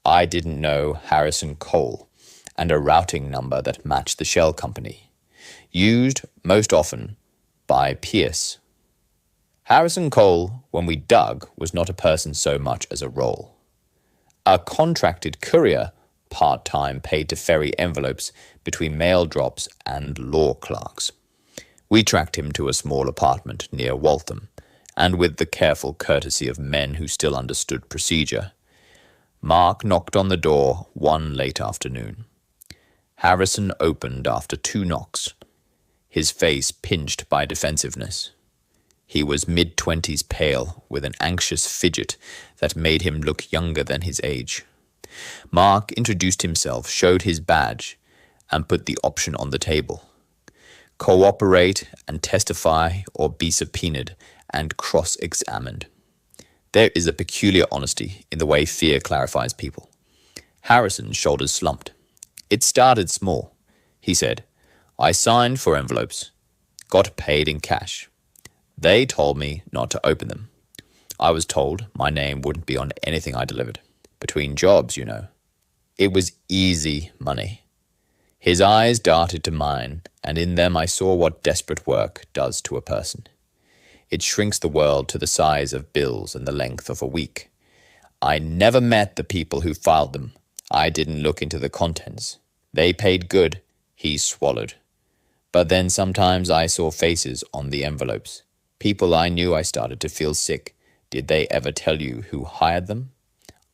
I didn't know Harrison Cole, and a routing number that matched the shell company, used most often by Pierce. Harrison Cole, when we dug, was not a person so much as a role. A contracted courier, part-time, paid to ferry envelopes between mail drops and law clerks. We tracked him to a small apartment near Waltham, and with the careful courtesy of men who still understood procedure, Mark knocked on the door one late afternoon. Harrison opened after 2 knocks, his face pinched by defensiveness. He was mid-20s, pale, with an anxious fidget that made him look younger than his age. Mark introduced himself, showed his badge, and put the option on the table. Cooperate and testify or be subpoenaed and cross-examined. There is a peculiar honesty in the way fear clarifies people. Harrison's shoulders slumped. It started small. He said, I signed for envelopes. got paid in cash. They told me not to open them. I was told my name wouldn't be on anything I delivered. Between jobs, you know. It was easy money. His eyes darted to mine, and in them I saw what desperate work does to a person. It shrinks the world to the size of bills and the length of a week. I never met the people who filed them. I didn't look into the contents. They paid good, he swallowed. But then sometimes I saw faces on the envelopes. People I knew. I started to feel sick. Did they ever tell you who hired them?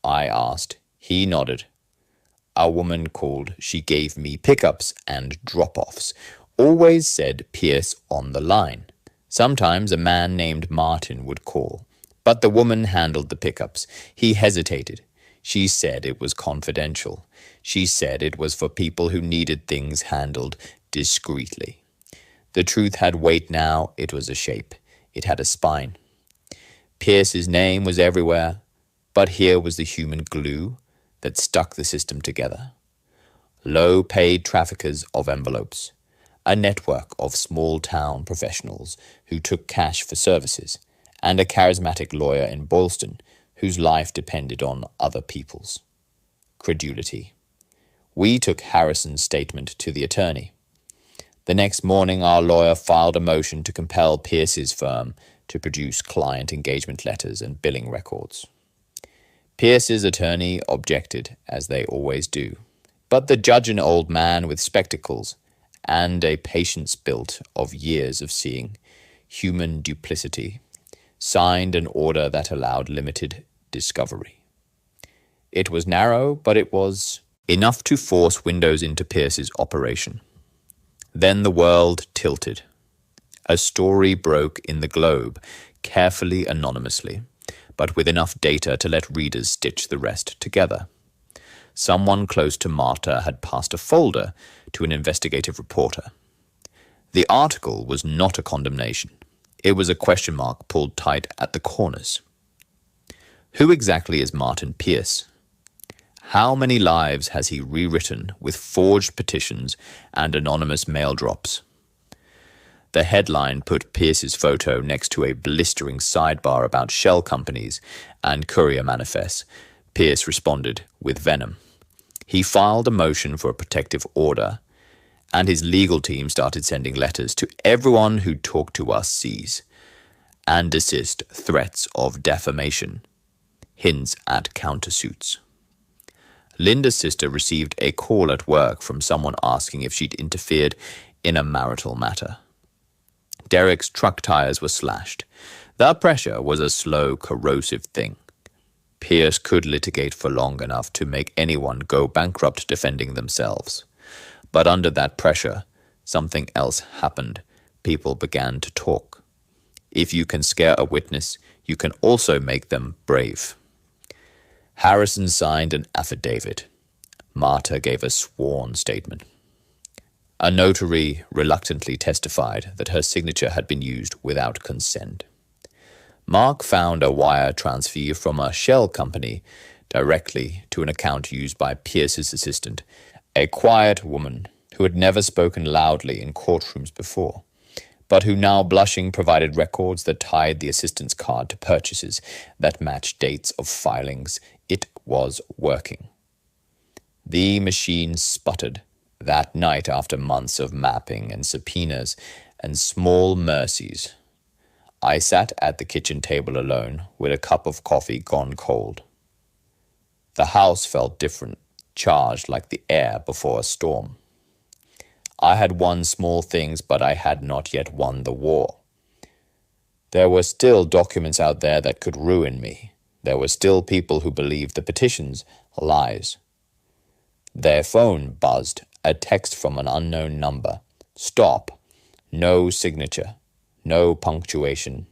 I asked. He nodded. A woman called. She gave me pickups and drop-offs. Always said Pierce on the line. Sometimes a man named Martin would call. But the woman handled the pickups. He hesitated. She said it was confidential. She said it was for people who needed things handled discreetly. The truth had weight now. It was a shape. It had a spine. Pierce's name was everywhere, but here was the human glue that stuck the system together. Low-paid traffickers of envelopes, a network of small-town professionals who took cash for services, and a charismatic lawyer in Boylston whose life depended on other people's. Credulity. We took Harrison's statement to the attorney. The next morning, our lawyer filed a motion to compel Pierce's firm to produce client engagement letters and billing records. Pierce's attorney objected, as they always do, but the judge, an old man with spectacles and a patience built of years of seeing human duplicity, signed an order that allowed limited discovery. It was narrow, but it was enough to force windows into Pierce's operation. Then the world tilted. A story broke in the Globe, carefully anonymously, but with enough data to let readers stitch the rest together. Someone close to Marta had passed a folder to an investigative reporter. The article was not a condemnation. It was a question mark pulled tight at the corners. Who exactly is Martin Pierce? How many lives has he rewritten with forged petitions and anonymous mail drops? The headline put Pierce's photo next to a blistering sidebar about shell companies and courier manifests. Pierce responded with venom. He filed a motion for a protective order, and his legal team started sending letters to everyone who talked to us sees and desist threats of defamation, hints at countersuits. Linda's sister received a call at work from someone asking if she'd interfered in a marital matter. Derek's truck tires were slashed. The pressure was a slow, corrosive thing. Pierce could litigate for long enough to make anyone go bankrupt defending themselves. But under that pressure, something else happened. People began to talk. If you can scare a witness, you can also make them brave. Harrison signed an affidavit. Marta gave a sworn statement. A notary reluctantly testified that her signature had been used without consent. Mark found a wire transfer from a shell company directly to an account used by Pierce's assistant, a quiet woman who had never spoken loudly in courtrooms before, but who now blushing provided records that tied the assistant's card to purchases that matched dates of filings. It was working. The machine sputtered that night after months of mapping and subpoenas and small mercies. I sat at the kitchen table alone with a cup of coffee gone cold. The house felt different, charged like the air before a storm. I had won small things, but I had not yet won the war. There were still documents out there that could ruin me. There were still people who believed the petitions lies. Their phone buzzed, a text from an unknown number. Stop. No signature. No punctuation.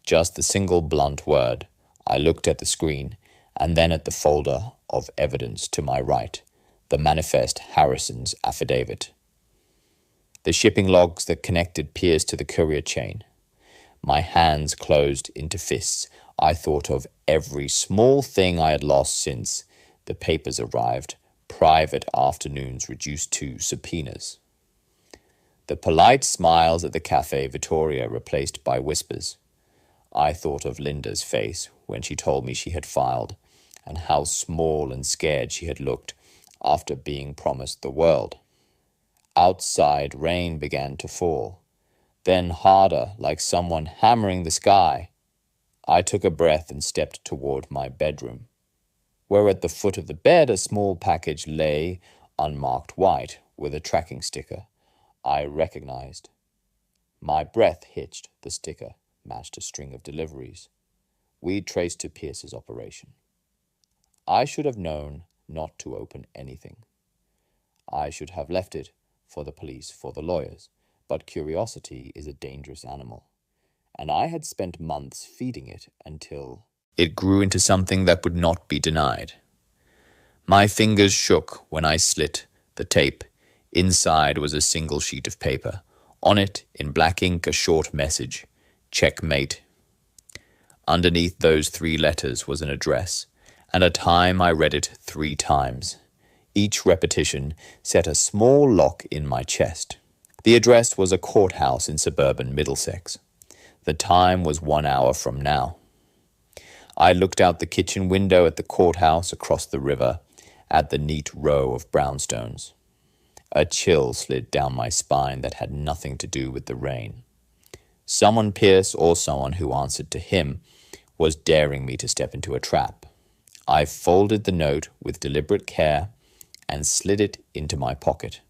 Just the single blunt word. I looked at the screen and then at the folder of evidence to my right, the manifest Harrison's affidavit. The shipping logs that connected Pierce to the courier chain. My hands closed into fists. I thought of every small thing I had lost since the papers arrived, private afternoons reduced to subpoenas. The polite smiles at the Café Vittoria replaced by whispers. I thought of Linda's face when she told me she had filed, and how small and scared she had looked after being promised the world. Outside, rain began to fall, then harder, like someone hammering the sky. I took a breath and stepped toward my bedroom, where at the foot of the bed a small package lay, unmarked white, with a tracking sticker I recognized. My breath hitched. The sticker matched a string of deliveries we'd traced to Pierce's operation. I should have known not to open anything. I should have left it for the police, for the lawyers, but curiosity is a dangerous animal, and I had spent months feeding it until it grew into something that would not be denied. My fingers shook when I slit the tape. Inside was a single sheet of paper. On it, in black ink, a short message, "Checkmate." Underneath those 3 letters was an address, and a time I read it 3 times. Each repetition set a small lock in my chest. The address was a courthouse in suburban Middlesex. The time was 1 hour from now. I looked out the kitchen window at the courthouse across the river, at the neat row of brownstones. A chill slid down my spine that had nothing to do with the rain. Someone, Pierce, or someone who answered to him, was daring me to step into a trap. I folded the note with deliberate care and slid it into my pocket.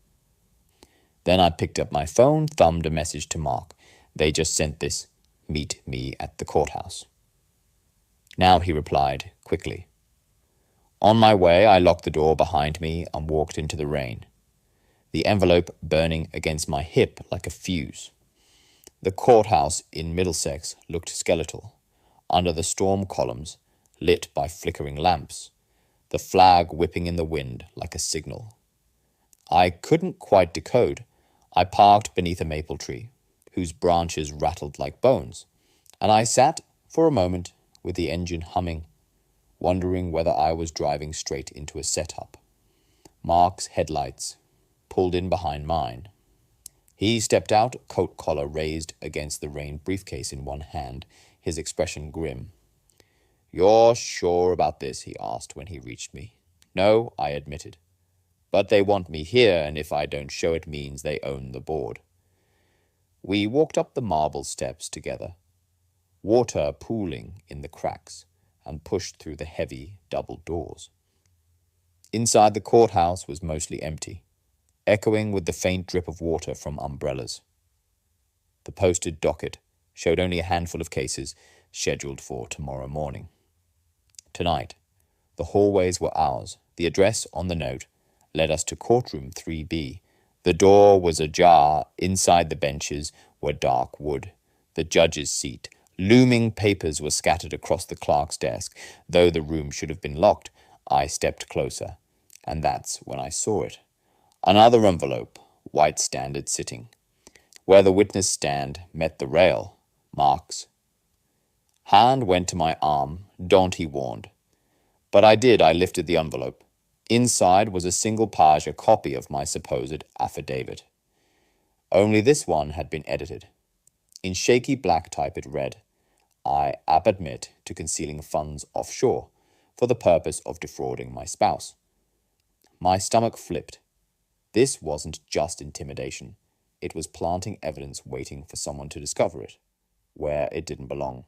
Then I picked up my phone, thumbed a message to Mark. They just sent this, "Meet me at the courthouse." Now, he replied, quickly. On my way, I locked the door behind me and walked into the rain, the envelope burning against my hip like a fuse. The courthouse in Middlesex looked skeletal, under the storm columns, lit by flickering lamps, the flag whipping in the wind like a signal. I couldn't quite decode. I parked beneath a maple tree, whose branches rattled like bones, and I sat for a moment with the engine humming, wondering whether I was driving straight into a setup. Mark's headlights pulled in behind mine. He stepped out, coat collar raised against the rain briefcase in one hand, his expression grim. "You're sure about this?" he asked when he reached me. "No," I admitted. "But they want me here, and if I don't show it means they own the board." We walked up the marble steps together, water pooling in the cracks, and pushed through the heavy double doors. Inside the courthouse was mostly empty, echoing with the faint drip of water from umbrellas. The posted docket showed only a handful of cases scheduled for tomorrow morning. Tonight, the hallways were ours. The address on the note led us to courtroom 3B. The door was ajar. Inside the benches were dark wood. The judge's seat. Looming papers were scattered across the clerk's desk. Though the room should have been locked, I stepped closer, and that's when I saw it. Another envelope, white standard sitting. Where the witness stand met the rail, Mark's. Hand went to my arm. "Don't," he warned. But I did. I lifted the envelope. Inside was a single-page copy of my supposed affidavit. Only this one had been edited. In shaky black type it read, "I admit to concealing funds offshore for the purpose of defrauding my spouse." My stomach flipped. This wasn't just intimidation. It was planting evidence waiting for someone to discover it, where it didn't belong.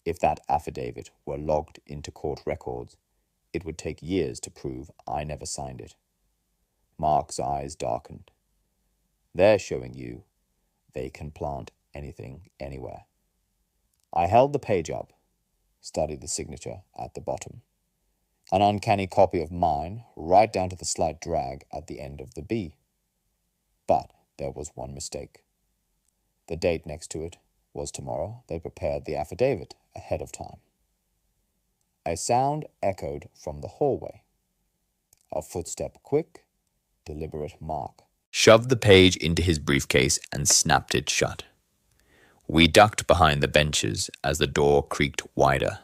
If that affidavit were logged into court records, it would take years to prove I never signed it. Mark's eyes darkened. "They're showing you they can plant anything anywhere." I held the page up, studied the signature at the bottom. An uncanny copy of mine, right down to the slight drag at the end of the B. But there was one mistake. The date next to it was tomorrow. They prepared the affidavit ahead of time. A sound echoed from the hallway. A footstep, quick, deliberate. Mark shoved the page into his briefcase and snapped it shut. We ducked behind the benches as the door creaked wider.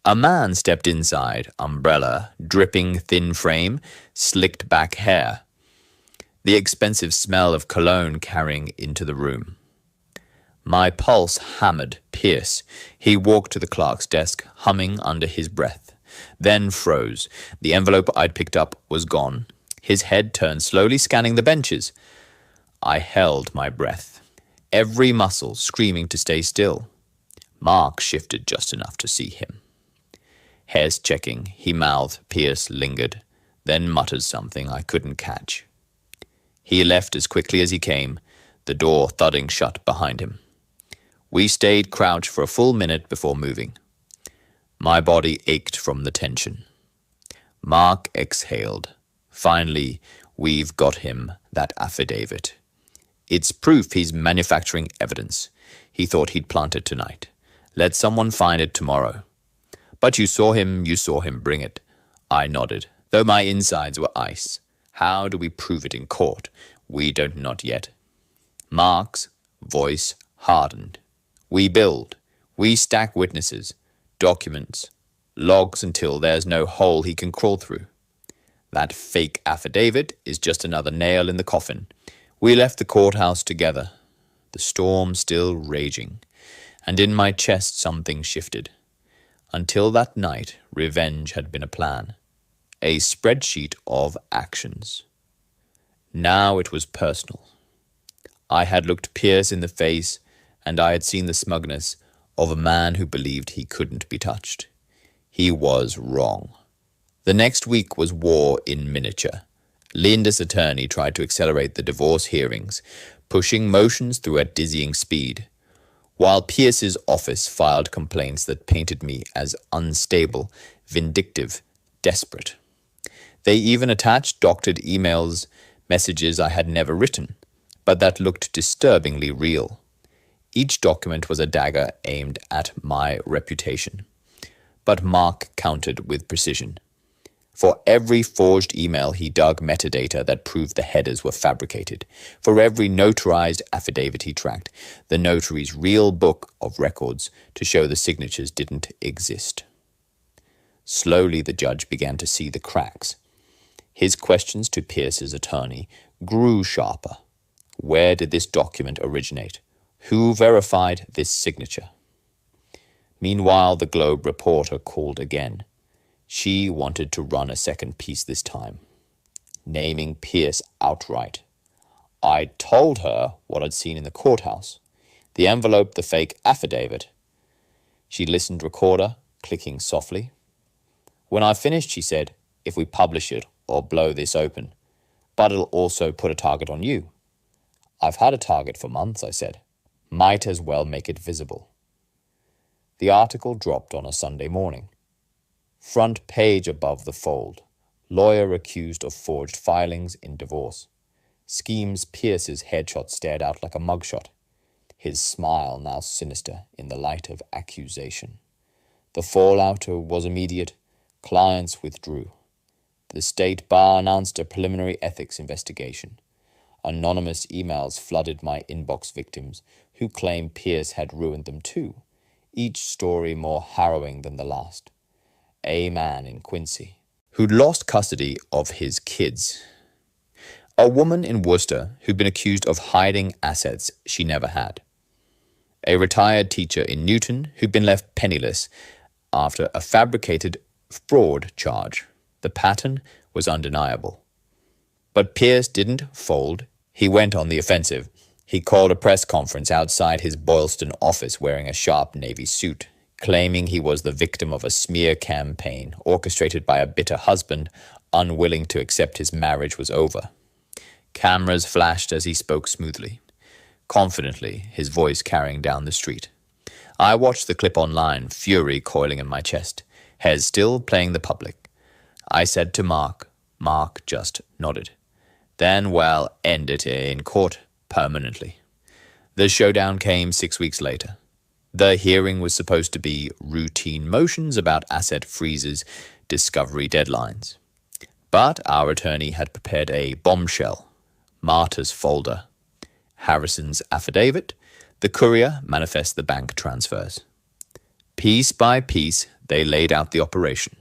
A man stepped inside, umbrella, dripping thin frame, slicked back hair. the expensive smell of cologne carrying into the room. My pulse hammered Pierce. He walked to the clerk's desk, humming under his breath, then froze. The envelope I'd picked up was gone. His head turned, slowly scanning the benches. I held my breath, every muscle screaming to stay still. Mark shifted just enough to see him. Hair's checking, he mouthed. Pierce lingered, then muttered something I couldn't catch. He left as quickly as he came, the door thudding shut behind him. We stayed crouched for a full minute before moving. My body ached from the tension. Mark exhaled. Finally, we've got him, that affidavit. It's proof he's manufacturing evidence. He thought he'd plant it tonight. Let someone find it tomorrow. But you saw him, bring it. I nodded, though my insides were ice. How do we prove it in court? We don't, not yet. Mark's voice hardened. We build. We stack witnesses, documents, logs until there's no hole he can crawl through. That fake affidavit is just another nail in the coffin. We left the courthouse together, the storm still raging, and in my chest something shifted. Until that night, revenge had been a plan, a spreadsheet of actions. Now it was personal. I had looked Pierce in the face, and I had seen the smugness of a man who believed he couldn't be touched. He was wrong. The next week was war in miniature. Linda's attorney tried to accelerate the divorce hearings, pushing motions through at dizzying speed, while Pierce's office filed complaints that painted me as unstable, vindictive, desperate. They even attached doctored emails, messages I had never written, but that looked disturbingly real. Each document was a dagger aimed at my reputation. But Mark countered with precision. For every forged email, he dug metadata that proved the headers were fabricated. For every notarized affidavit he tracked, the notary's real book of records to show the signatures didn't exist. Slowly, the judge began to see the cracks. His questions to Pierce's attorney grew sharper. Where did this document originate? Who verified this signature? Meanwhile, the Globe reporter called again. She wanted to run a second piece this time, naming Pierce outright. I told her what I'd seen in the courthouse, the envelope, the fake affidavit. She listened recorder, clicking softly. When I finished, she said, if we publish it or blow this open, but it'll also put a target on you. I've had a target for months, I said. Might as well make it visible. The article dropped on a Sunday morning. Front page above the fold. Lawyer accused of forged filings in divorce. Schemes Pierce's headshot stared out like a mugshot. His smile now sinister in the light of accusation. The fallout was immediate. Clients withdrew. The state bar announced a preliminary ethics investigation. Anonymous emails flooded my inbox victims, who claimed Pierce had ruined them too, each story more harrowing than the last. A man in Quincy, who'd lost custody of his kids. A woman in Worcester who'd been accused of hiding assets she never had. A retired teacher in Newton who'd been left penniless after a fabricated fraud charge. The pattern was undeniable. But Pierce didn't fold. He went on the offensive. He called a press conference outside his Boylston office wearing a sharp navy suit, claiming he was the victim of a smear campaign orchestrated by a bitter husband unwilling to accept his marriage was over. Cameras flashed as he spoke smoothly, confidently, his voice carrying down the street. I watched the clip online, fury coiling in my chest, Hez still playing the public. I said to Mark. Mark just nodded. Then, well, end it in court permanently. The showdown came 6 weeks later. The hearing was supposed to be routine motions about asset freezes, discovery deadlines. But our attorney had prepared a bombshell, Marta's folder, Harrison's affidavit, the courier manifest the bank transfers. Piece by piece, they laid out the operation.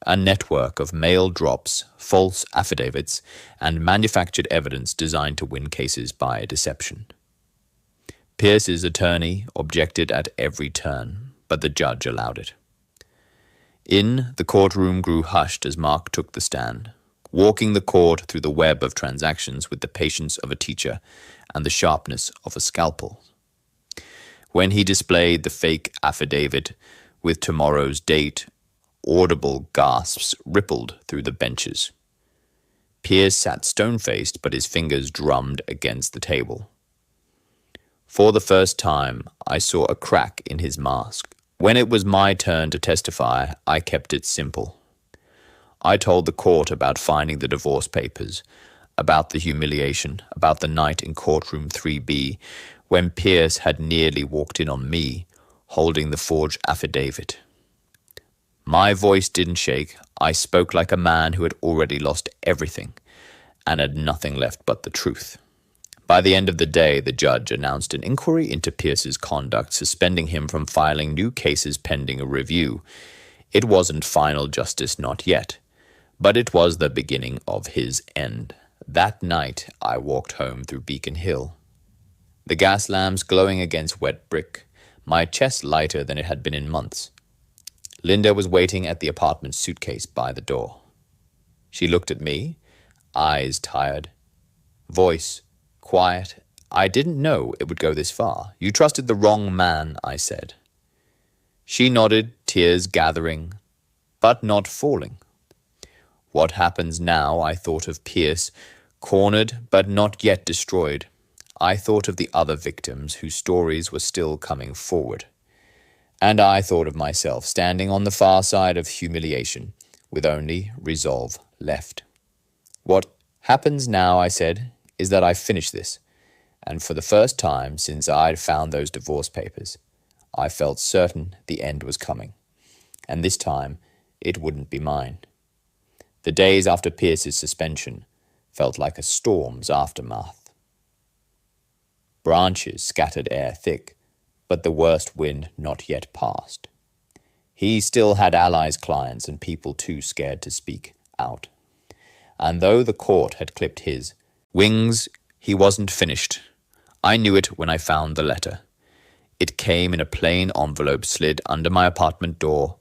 a network of mail drops, false affidavits, and manufactured evidence designed to win cases by deception. Pierce's attorney objected at every turn, but the judge allowed it. The courtroom grew hushed as Mark took the stand, walking the court through the web of transactions with the patience of a teacher and the sharpness of a scalpel. When he displayed the fake affidavit with tomorrow's date, audible gasps rippled through the benches. Pierce sat stone-faced, but his fingers drummed against the table. For the first time, I saw a crack in his mask. When it was my turn to testify, I kept it simple. I told the court about finding the divorce papers, about the humiliation, about the night in courtroom 3B, when Pierce had nearly walked in on me, holding the forged affidavit. My voice didn't shake. I spoke like a man who had already lost everything and had nothing left but the truth. By the end of the day, the judge announced an inquiry into Pierce's conduct, suspending him from filing new cases pending a review. It wasn't final justice, not yet, but it was the beginning of his end. That night, I walked home through Beacon Hill, the gas lamps glowing against wet brick, my chest lighter than it had been in months. Linda was waiting at the apartment suitcase by the door. She looked at me, eyes tired, voice quiet. I didn't know it would go this far. You trusted the wrong man, I said. She nodded, tears gathering, but not falling. What happens now? I thought of Pierce, cornered but not yet destroyed. I thought of the other victims whose stories were still coming forward. And I thought of myself standing on the far side of humiliation, with only resolve left. What happens now, I said, is that I finish this, and for the first time since I'd found those divorce papers, I felt certain the end was coming, and this time it wouldn't be mine. The days after Pierce's suspension felt like a storm's aftermath. Branches scattered air thick, but the worst wind not yet passed. He still had allies, clients, and people too scared to speak out. And though the court had clipped his wings, he wasn't finished. I knew it when I found the letter. It came in a plain envelope slid under my apartment door.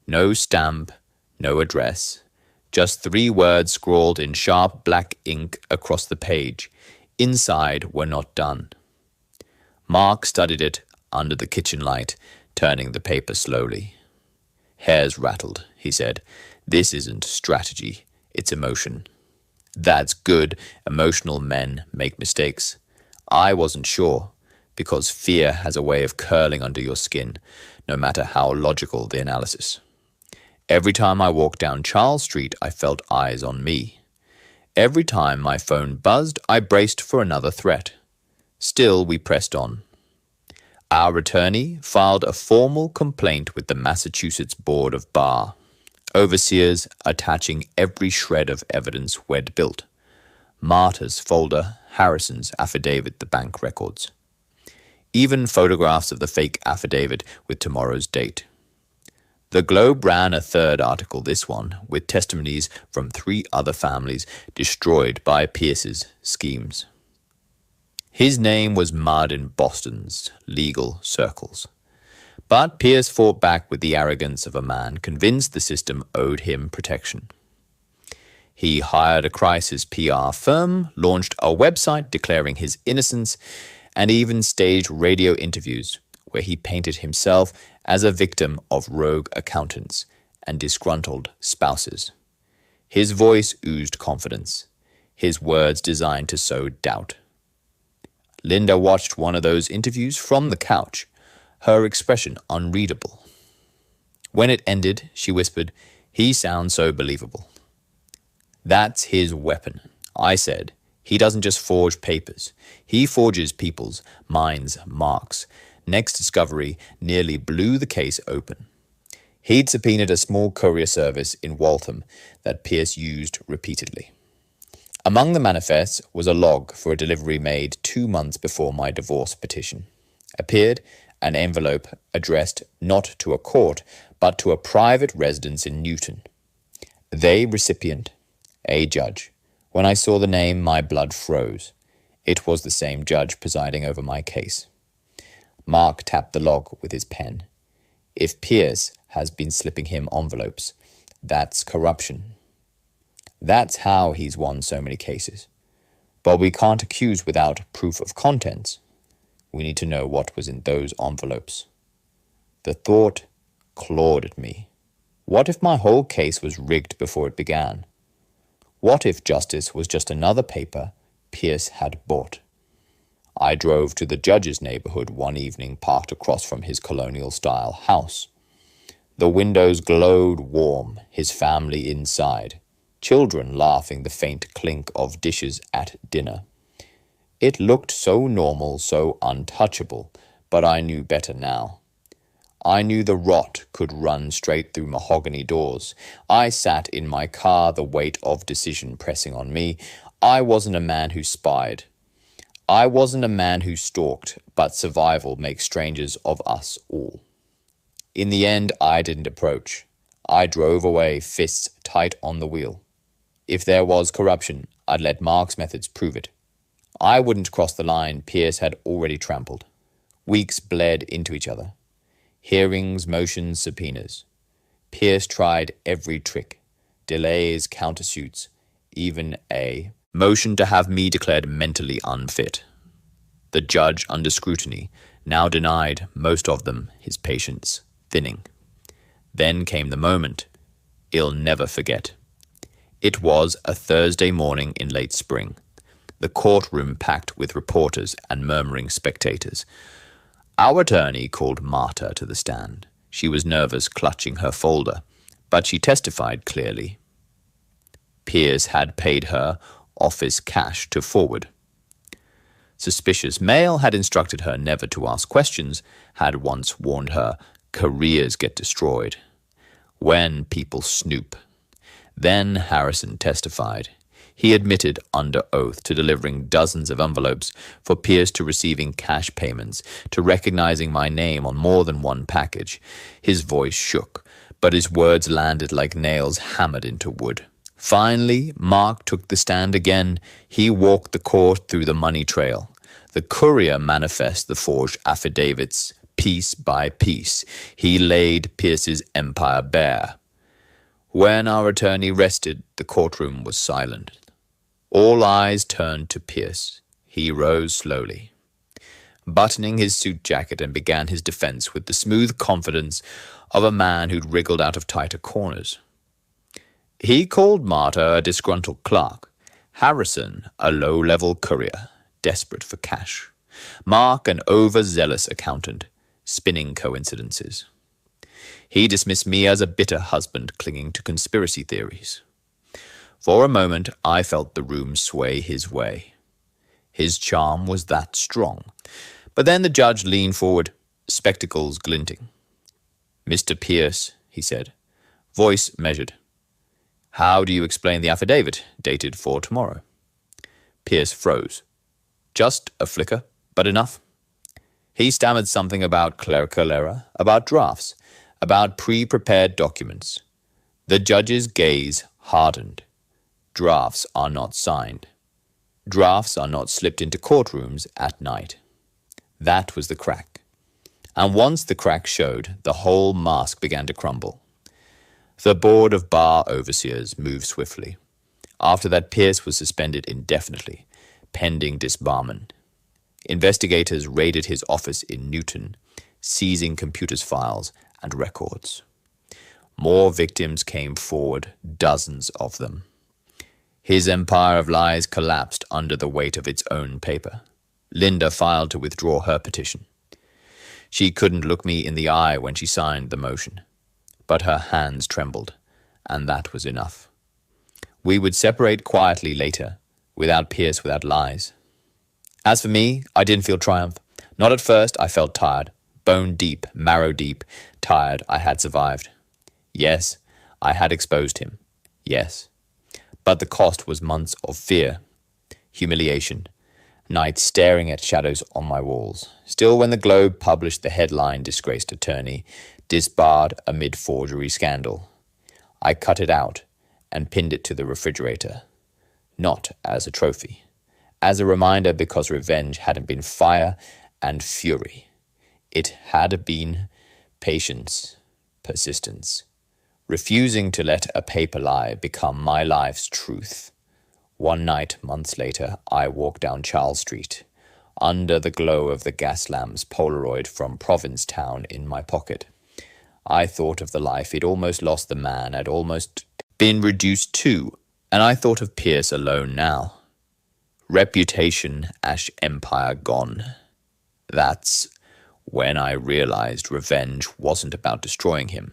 No stamp, no address. Just 3 words scrawled in sharp black ink across the page. Inside were not done. Mark studied it under the kitchen light, turning the paper slowly. Hairs rattled, he said. This isn't strategy, it's emotion. That's good. Emotional men make mistakes. I wasn't sure, because fear has a way of curling under your skin, no matter how logical the analysis. Every time I walked down Charles Street, I felt eyes on me. Every time my phone buzzed, I braced for another threat. Still, we pressed on. Our attorney filed a formal complaint with the Massachusetts Board of Bar, overseers attaching every shred of evidence we'd built. Marta's folder, Harrison's affidavit, the bank records. Even photographs of the fake affidavit with tomorrow's date. The Globe ran a 3rd article, this one, with testimonies from 3 other families destroyed by Pierce's schemes. His name was mud in Boston's legal circles. But Pierce fought back with the arrogance of a man convinced the system owed him protection. He hired a crisis PR firm, launched a website declaring his innocence, and even staged radio interviews where he painted himself as a victim of rogue accountants and disgruntled spouses. His voice oozed confidence, his words designed to sow doubt. Linda watched one of those interviews from the couch, her expression unreadable. When it ended, she whispered, "He sounds so believable." "That's his weapon," I said. "He doesn't just forge papers. He forges people's minds, Mark's. Next discovery nearly blew the case open. He'd subpoenaed a small courier service in Waltham that Pierce used repeatedly. Among the manifests was a log for a delivery made 2 months before my divorce petition. Appeared an envelope addressed not to a court, but to a private residence in Newton. They recipient, a judge. When I saw the name, my blood froze. It was the same judge presiding over my case. Mark tapped the log with his pen. If Pierce has been slipping him envelopes, that's corruption. That's how he's won so many cases. But we can't accuse without proof of contents. We need to know what was in those envelopes. The thought clawed at me. What if my whole case was rigged before it began? What if justice was just another paper Pierce had bought? I drove to the judge's neighborhood one evening, parked across from his colonial-style house. The windows glowed warm, his family inside, children laughing the faint clink of dishes at dinner. It looked so normal, so untouchable, but I knew better now. I knew the rot could run straight through mahogany doors. I sat in my car, the weight of decision pressing on me. I wasn't a man who spied. I wasn't a man who stalked, but survival makes strangers of us all. In the end, I didn't approach. I drove away, fists tight on the wheel. If there was corruption, I'd let Mark's methods prove it. I wouldn't cross the line Pierce had already trampled. Weeks bled into each other. Hearings, motions, subpoenas. Pierce tried every trick. Delays, countersuits, even a motion to have me declared mentally unfit. The judge, under scrutiny, now denied most of them his patience, thinning. Then came the moment he'll never forget. It was a Thursday morning in late spring, the courtroom packed with reporters and murmuring spectators. Our attorney called Marta to the stand. She was nervous, clutching her folder, but she testified clearly. Pierce had paid her office cash to forward. Suspicious mail had instructed her never to ask questions, had once warned her careers get destroyed when people snoop. Then Harrison testified. He admitted under oath to delivering dozens of envelopes, for Pierce to receiving cash payments, to recognizing my name on more than one package. His voice shook, but his words landed like nails hammered into wood. Finally, Mark took the stand again. He walked the court through the money trail. The courier manifest the forged affidavits, piece by piece. He laid Pierce's empire bare. When our attorney rested, the courtroom was silent. All eyes turned to Pierce. He rose slowly, buttoning his suit jacket, and began his defense with the smooth confidence of a man who'd wriggled out of tighter corners. He called Marta a disgruntled clerk, Harrison a low-level courier, desperate for cash, Mark an overzealous accountant, spinning coincidences. He dismissed me as a bitter husband clinging to conspiracy theories. For a moment, I felt the room sway his way. His charm was that strong. But then the judge leaned forward, spectacles glinting. "Mr. Pierce," he said, voice measured. "How do you explain the affidavit, dated for tomorrow?" Pierce froze. Just a flicker, but enough. He stammered something about clerical error, about drafts, about pre-prepared documents. The judge's gaze hardened. Drafts are not signed. Drafts are not slipped into courtrooms at night. That was the crack. And once the crack showed, the whole mask began to crumble. The board of bar overseers moved swiftly. After that, Pierce was suspended indefinitely, pending disbarment. Investigators raided his office in Newton, seizing computers, files, and records. More victims came forward, dozens of them. His empire of lies collapsed under the weight of its own paper. Linda filed to withdraw her petition. She couldn't look me in the eye when she signed the motion, but her hands trembled, and that was enough. We would separate quietly later, without Pierce, without lies. As for me, I didn't feel triumph. Not at first. I felt tired, bone deep, marrow deep, tired. I had survived. Yes, I had exposed him. Yes. But the cost was months of fear, humiliation, nights staring at shadows on my walls. Still, when the Globe published the headline, "Disgraced Attorney, Disbarred Amid Forgery Scandal," I cut it out and pinned it to the refrigerator. Not as a trophy. As a reminder, because revenge hadn't been fire and fury. It had been patience, persistence. Refusing to let a paper lie become my life's truth. One night, months later, I walked down Charles Street, under the glow of the gas lamp's Polaroid from Provincetown in my pocket. I thought of the life he'd almost lost, the man had almost been reduced to, and I thought of Pierce alone now. Reputation, empire gone. That's when I realized revenge wasn't about destroying him.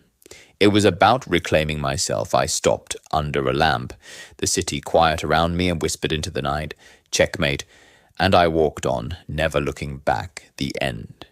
It was about reclaiming myself. I stopped under a lamp, the city quiet around me, and whispered into the night, "Checkmate," and I walked on, never looking back. The end.